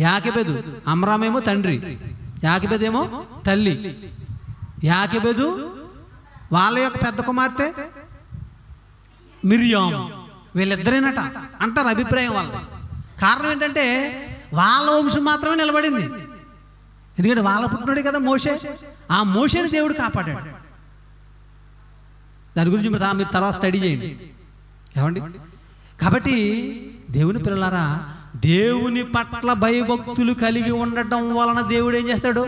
యాకెబెదు. అమ్రామేమో తండ్రి, యాకెబెదేమో తల్లి. యాకెబెదు వాళ్ళ యొక్క పెద్ద కుమార్తె మిర్యాము. వీళ్ళిద్దరేనట అంటారు అభిప్రాయం వాళ్ళది. కారణం ఏంటంటే వాళ్ళ వంశం మాత్రమే నిలబడింది. ఎందుకంటే వాళ్ళ పుట్టినోడే కదా మోషే. ఆ మోషేని దేవుడు కాపాడాడు. దాని గురించి మీరు తర్వాత స్టడీ చేయండి. ఏమండి? కాబట్టి దేవుని పిల్లలారా, దేవుని పట్ల భయభక్తులు కలిగి ఉండటం వలన దేవుడు ఏం చేస్తాడు?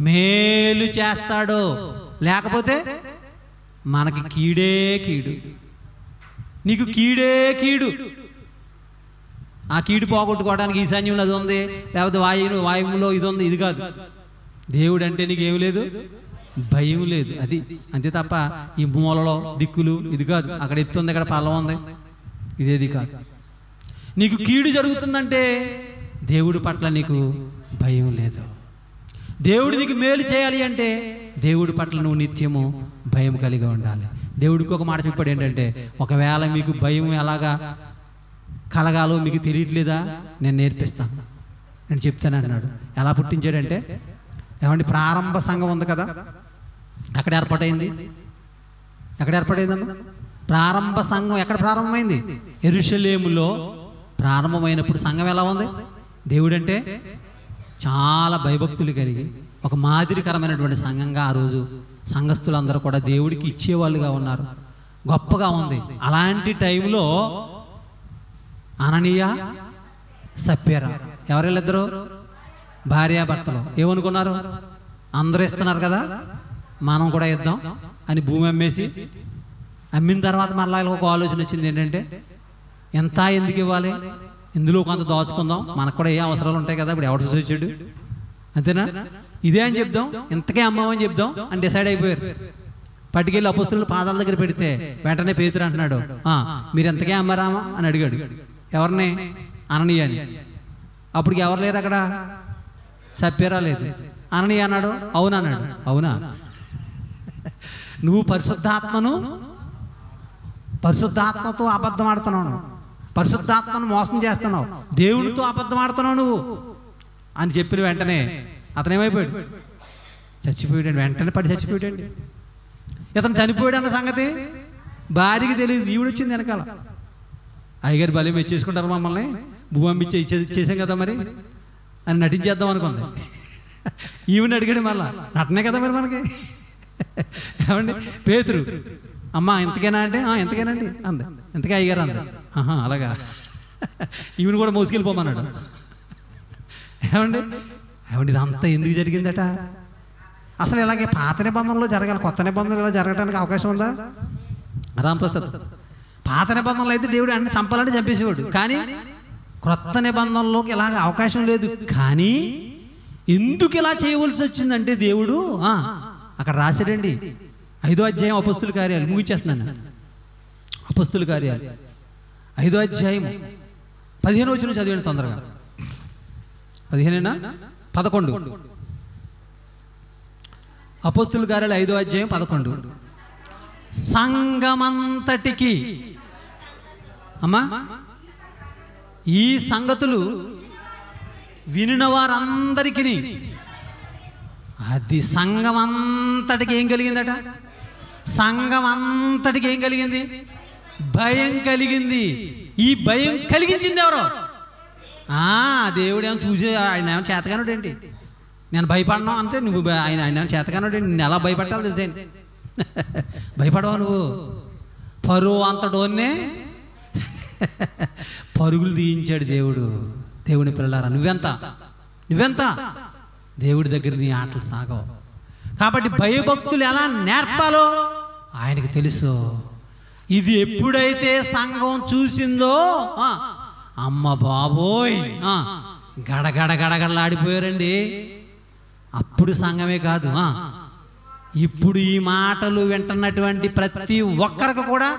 మేలు చేస్తాడు. లేకపోతే మనకి కీడే కీడు. నీకు కీడే కీడు. ఆ కీడు పోగొట్టుకోవడానికి ఈశాన్యంలో అది ఉంది, లేకపోతే వాయువులో ఇది ఉంది. ఇది కాదు. దేవుడు అంటే నీకు ఏమి లేదు, భయం లేదు. అది అంతే తప్ప ఈ మూలలో దిక్కులు ఇది కాదు. అక్కడ ఎత్తు ఉంది, అక్కడ పల్లం ఉంది, ఇదేది కాదు. నీకు కీడు జరుగుతుందంటే దేవుడి పట్ల నీకు భయం లేదు. దేవుడు నీకు మేలు చేయాలి అంటే దేవుడి పట్ల నువ్వు నిత్యము భయం కలిగి ఉండాలి. దేవుడికి ఒక మాట చెప్పాడు ఏంటంటే, ఒకవేళ మీకు భయం ఎలాగా కలగాలో మీకు తెలియట్లేదా, నేను నేర్పిస్తాను, నేను చెప్తాను అన్నాడు. ఎలా పుట్టించాడంటే, ఏమంటే ప్రారంభ సంఘం ఉంది కదా, అక్కడ ఏర్పాటైంది. ఎక్కడ ఏర్పాటైందమ్మా? ప్రారంభ సంఘం ఎక్కడ ప్రారంభమైంది? యెరూషలేములో ప్రారంభమైనప్పుడు సంఘం ఎలా ఉంది? దేవుడంటే చాలా భయభక్తులు కలిగి ఒక మాదిరికరమైనటువంటి సంఘంగా ఆ రోజు సంఘస్థులందరూ కూడా దేవుడికి ఇచ్చేవాళ్ళుగా ఉన్నారు. గొప్పగా ఉంది. అలాంటి టైంలో అననీయ సప్యర ఎవరిద్దరు భార్యాభర్తలు ఏమనుకున్నారు? అందరూ ఇస్తున్నారు కదా, మనం కూడా ఇద్దాం అని భూమి అమ్మేసి, అమ్మిన తర్వాత మళ్ళీ ఒక ఆలోచన వచ్చింది ఏంటంటే, ఎంత ఎందుకు ఇవ్వాలి, ఇందులో కొంత దాచుకుందాం, మనకు కూడా ఏ అవసరాలు ఉంటాయి కదా, ఇప్పుడు ఎవరు చూసి వచ్చాడు అంతేనా, ఇదే అని చెప్దాం, ఇంతకే అమ్మామని చెప్దాం అని డిసైడ్ అయిపోయారు. పట్టుకెళ్ళి అపొస్తలుల పాదాల దగ్గర పెడితే వెంటనే పేతురు అంటున్నాడు, మీరు ఎంతకే అమ్మారామా అని అడిగాడు. ఎవరిని? అననీయ అని. అప్పటికి ఎవరు లేరు అక్కడ, సప్యరా లేదు. అననీయ అన్నాడు, అవునా అన్నాడు. అవునా, నువ్వు పరిశుద్ధాత్మతో అబద్ధం ఆడుతున్నావు, పరిశుద్ధాత్మను మోసం చేస్తున్నావు, దేవుడితో అబద్ధం ఆడుతున్నావు నువ్వు అని చెప్పిన వెంటనే అతను ఏమైపోయాడు? చచ్చిపోయాడు. వెంటనే పడి చచ్చిపోయాడు. ఇతను చనిపోయాడు అన్న సంగతి భార్యకి తెలియదు. ఈవిడ వచ్చింది వెనకాల. అయ్యగారు భలే మీరు చేసుకుంటారు మమ్మల్ని, భూమి పంపించి చేసాం కదా మరి అని నటించేద్దాం అనుకుంది. ఈవిని అడిగాడు మళ్ళా, నటనే కదా మరి మనకి. ఏమండి పేతురు, అమ్మ ఎంతకైనా అంటే ఎంతకైనాండి అంది, ఎంతకే అయ్యగారు అంది. అలాగా ఈవిని కూడా మోసుకెళ్ళిపోమన్నాడు. ఏమండి ఇదంతా ఎందుకు జరిగిందట? అసలు ఇలాగే పాత నిబంధనలో జరగాలి, కొత్త నిబంధనలు ఇలా జరగడానికి అవకాశం ఉందా? రాంప్రసాద్, పాత నిబంధనలు అయితే దేవుడు అన్ని చంపాలంటే చంపేసేవాడు, కానీ క్రొత్త నిబంధనలోకి ఇలాగ అవకాశం లేదు. కానీ ఎందుకు ఇలా చేయవలసి వచ్చిందంటే దేవుడు అక్కడ రాశాడండి. 5వ అధ్యాయం అపొస్తలుల కార్యాలు, ముగించేస్తున్నాను. అపొస్తలుల కార్యాలు 5వ అధ్యాయం 15వ వచనం చదివండి తొందరగా. 11 అపొస్తలుల కార్యాలు 5వ అధ్యాయం 11. సంఘమంతటికి అమ్మా ఈ సంగతులు వినిన వారందరికీ, అది సంఘం అంతటికి ఏం కలిగిందట? సంఘం అంతటికి ఏం కలిగింది? భయం కలిగింది. ఈ భయం కలిగించింది ఎవరో? దేవుడు ఏమో చూసి ఆయన ఏమో చేతగానుడు ఏంటి, నేను భయపడను అంటే నువ్వు ఆయన ఏమో చేతగానుడు ఏంటి, నేను ఎలా భయపట్టాలి తెలిసేయండి. భయపడవా నువ్వు? పరువు అంతటోనే పరుగులు తీయించాడు దేవుడు. దేవుని పిల్లలారా, నువ్వెంత దేవుడి దగ్గర నీ ఆటలు సాగవు. కాబట్టి భయభక్తులు ఎలా నేర్పాలో ఆయనకి తెలుసు. ఇది ఎప్పుడైతే సంఘం చూసిందో అమ్మ బాబోయ్ గడగడలాడిపోయారండి. అప్పుడు సంఘమే కాదు, ఇప్పుడు ఈ మాటలు వింటున్నటువంటి ప్రతి ఒక్కరికి కూడా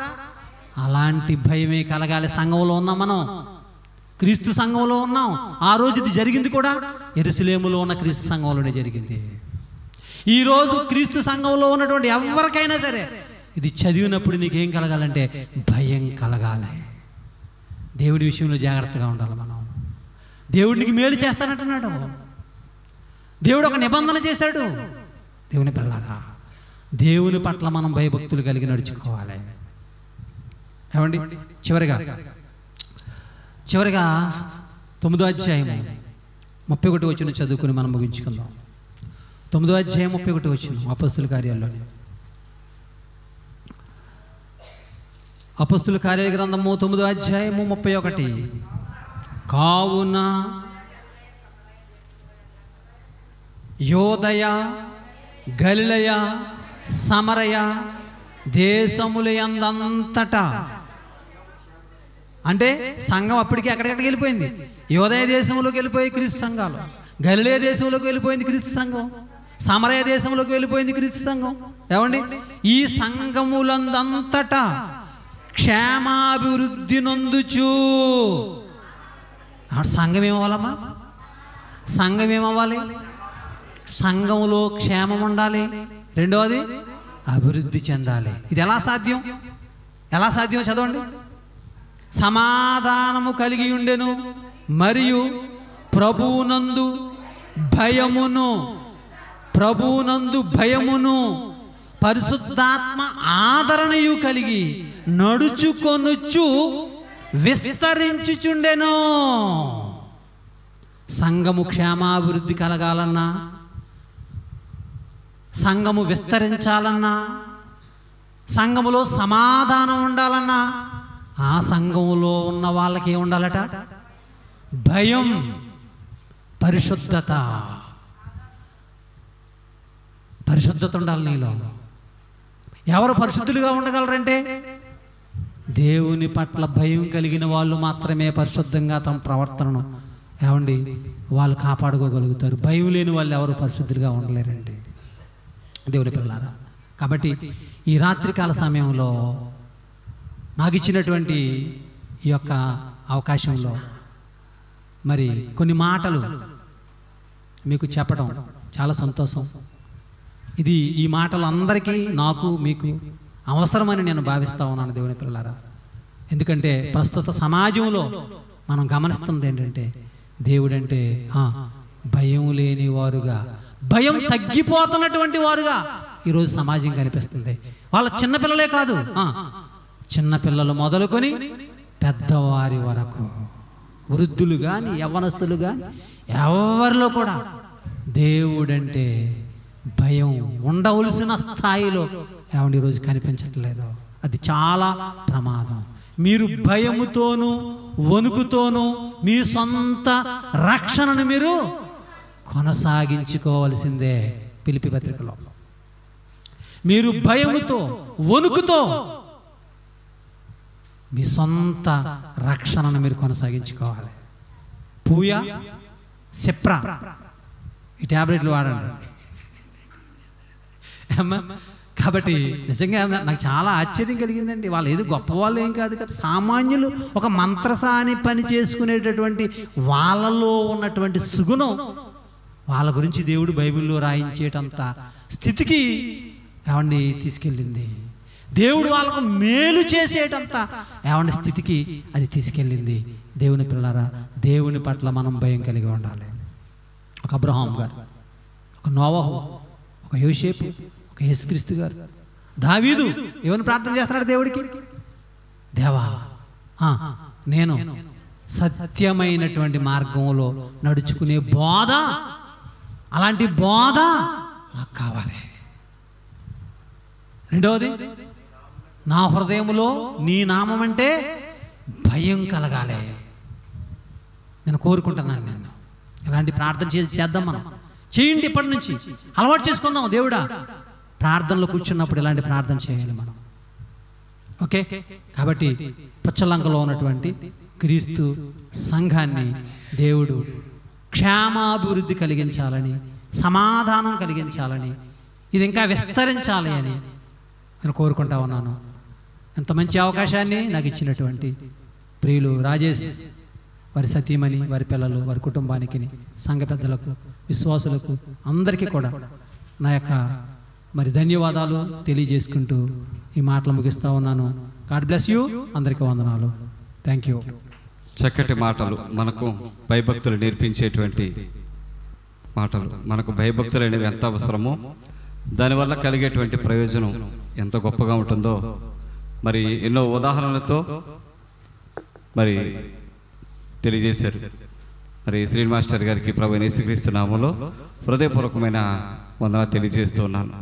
అలాంటి భయమే కలగాలి. సంఘంలో ఉన్నాం మనం, క్రీస్తు సంఘంలో ఉన్నాం. ఆ రోజు ఇది జరిగింది కూడా యెరూషలేములో ఉన్న క్రీస్తు సంఘంలోనే జరిగింది. ఈరోజు క్రీస్తు సంఘంలో ఉన్నటువంటి ఎవరికైనా సరే ఇది చదివినప్పుడు నీకేం కలగాలంటే భయం కలగాలి. దేవుడి విషయంలో జాగ్రత్తగా ఉండాలి మనం. దేవుడికి మేలు చేస్తానంటున్నాడు. దేవుడు ఒక నిబంధన చేశాడు. దేవుని పిల్లలారా, దేవుని పట్ల మనం భయభక్తులు కలిగి నడుచుకోవాలి. ఏమండి చివరిగా 9వ అధ్యాయం 31 వచనం చదువుకుని మనం ముగించుకుందాం. 9వ అధ్యాయం 31 వచనం అపొస్తలుల కార్యాల్లో. అపొస్తలుల కార్యాల గ్రంథము 9వ అధ్యాయము 31. కావున యోదయ గలిలయ సమరయ దేశములందంతటా, అంటే సంఘం అప్పటికి ఎక్కడికి వెళ్ళిపోయింది? యోదయ దేశంలోకి వెళ్ళిపోయి క్రీస్తు సంఘాలు, గలిలయ దేశంలోకి వెళ్ళిపోయింది క్రీస్తు సంఘం, సమరయ దేశంలోకి వెళ్ళిపోయింది క్రీస్తు సంఘం. ఏమండి ఈ సంఘములందంతటా క్షేమాభివృద్ధి నొందుచు. సంఘం ఏమవ్వాలమ్మా? సంఘం ఏమవ్వాలి? సంఘంలో క్షేమం ఉండాలి. రెండవది అభివృద్ధి చెందాలి. ఇది ఎలా సాధ్యం? చదవండి. సమాధానము కలిగి ఉండెను మరియు ప్రభువునందు భయమును పరిశుద్ధాత్మ ఆదరణయు కలిగి నడుచుకొనుచు విస్తరించుచుండెను. సంఘము క్షేమాభివృద్ధి కలగాలన్నా, సంఘము విస్తరించాలన్నా, సంఘములో సమాధానం ఉండాలన్నా ఆ సంఘములో ఉన్న వాళ్ళకి ఏం ఉండాలట? భయం, పరిశుద్ధత ఉండాలి నీలో. ఎవరు పరిశుద్ధులుగా ఉండగలరంటే దేవుని పట్ల భయం కలిగిన వాళ్ళు మాత్రమే పరిశుద్ధంగా తమ ప్రవర్తనను వాళ్ళు కాపాడుకోగలుగుతారు. భయం లేని వాళ్ళు ఎవరు పరిశుద్ధులుగా ఉండలేరండి దేవుని పిల్లలారా. కాబట్టి ఈ రాత్రికాల సమయంలో నాకు ఇచ్చినటువంటి ఈ యొక్క అవకాశంలో మరి కొన్ని మాటలు మీకు చెప్పడం చాలా సంతోషం. ఈ మాటలు అందరికీ, నాకు, మీకు అవసరమని నేను భావిస్తా ఉన్నాను దేవుని పిల్లలారా. ఎందుకంటే ప్రస్తుత సమాజంలో మనం గమనిస్తుంది ఏంటంటే దేవుడంటే భయం లేని వారుగా, భయం తగ్గిపోతున్నటువంటి వారుగా ఈరోజు సమాజం కనిపిస్తుంది. వాళ్ళ చిన్నపిల్లలే కాదు, చిన్నపిల్లలు మొదలుకొని పెద్దవారి వరకు, వృద్ధులు కానీ యవ్వనస్తులు కానీ ఎవరిలో కూడా దేవుడంటే భయం ఉండవలసిన స్థాయిలో ఏమండి ఈరోజు కనిపించట్లేదు. అది చాలా ప్రమాదం. మీరు భయముతోనూ వణుకుతోనూ మీ సొంత రక్షణను మీరు కొనసాగించుకోవాల్సిందే. ఫిలిప్పీ పత్రికలో మీరు భయముతో వణుకుతో మీ సొంత రక్షణను మీరు కొనసాగించుకోవాలి. పూయా సెప్రా ఈ ట్యాబ్లెట్లు వాడండి అమ్మా. కాబట్టి నిజంగా నాకు చాలా ఆశ్చర్యం కలిగిందండి. వాళ్ళు ఏదో గొప్పవాళ్ళు ఏం కాదు కదా, సామాన్యులు. ఒక మంత్రసాని పని చేసుకునేటటువంటి వాళ్ళలో ఉన్నటువంటి సుగుణం వాళ్ళ గురించి దేవుడు బైబిల్లో రాయించేటంత స్థితికి ఏమండి తీసుకెళ్ళింది. దేవుడు వాళ్ళకు మేలు చేసేటంత ఏమండి స్థితికి అది తీసుకెళ్ళింది. దేవుని పిల్లలారా, దేవుని పట్ల మనం భయం కలిగి ఉండాలి. ఒక అబ్రహాం గారు, ఒక నోవహు, ఒక యోసేపు, ఒక యేసుక్రీస్తు గారు, దావీదు ఏమని ప్రార్థన చేస్తున్నాడు దేవుడికి? దేవా, నేను సత్యమైనటువంటి మార్గంలో నడుచుకునే బోధ, అలాంటి బోధ నాకు కావాలి. రెండవది, నా హృదయంలో నీ నామం అంటే భయం కలగాలి. నేను కోరుకుంటున్నాను. నేను ఇలాంటి ప్రార్థన చేద్దాం, మనం చేయండి. ఇప్పటి నుంచి అలవాటు చేసుకుందాం. దేవుడా, ప్రార్థనలో కూర్చున్నప్పుడు ఇలాంటి ప్రార్థన చేయాలి మనం. ఓకే. కాబట్టి పుచ్చలంకలో ఉన్నటువంటి క్రీస్తు సంఘాన్ని దేవుడు క్షేమాభివృద్ధి కలిగించాలని, సమాధానం కలిగించాలని, ఇది ఇంకా విస్తరించాలి అని నేను కోరుకుంటా ఉన్నాను. ఎంత మంచి అవకాశాన్ని నాకు ఇచ్చినటువంటి ప్రియులు రాజేష్, వారి సతీమణి, వారి పిల్లలు, వారి కుటుంబానికి, సంఘ పెద్దలకు, విశ్వాసులకు అందరికీ కూడా నా యొక్క ధన్యవాదాలు తెలియజేసుకుంటూ ఈ మాటలు ముగిస్తూ ఉన్నాను. God bless you. అందరికీ వందనాలు. Thank you.
చక్కటి మాటలు, మనకు భయభక్తులు నేర్పించేటువంటి మాటలు. మనకు భయభక్తులు అనేవి ఎంత అవసరమో, దానివల్ల కలిగేటువంటి ప్రయోజనం ఎంత గొప్పగా ఉంటుందో మరి ఎన్నో ఉదాహరణలతో మరి తెలియజేశారు. మరి శ్రీనివాస్ మాస్టర్ గారికి ప్రభువైన యేసుక్రీస్తు నామములో హృదయపూర్వకమైన వందనాలు తెలియజేస్తున్నాను.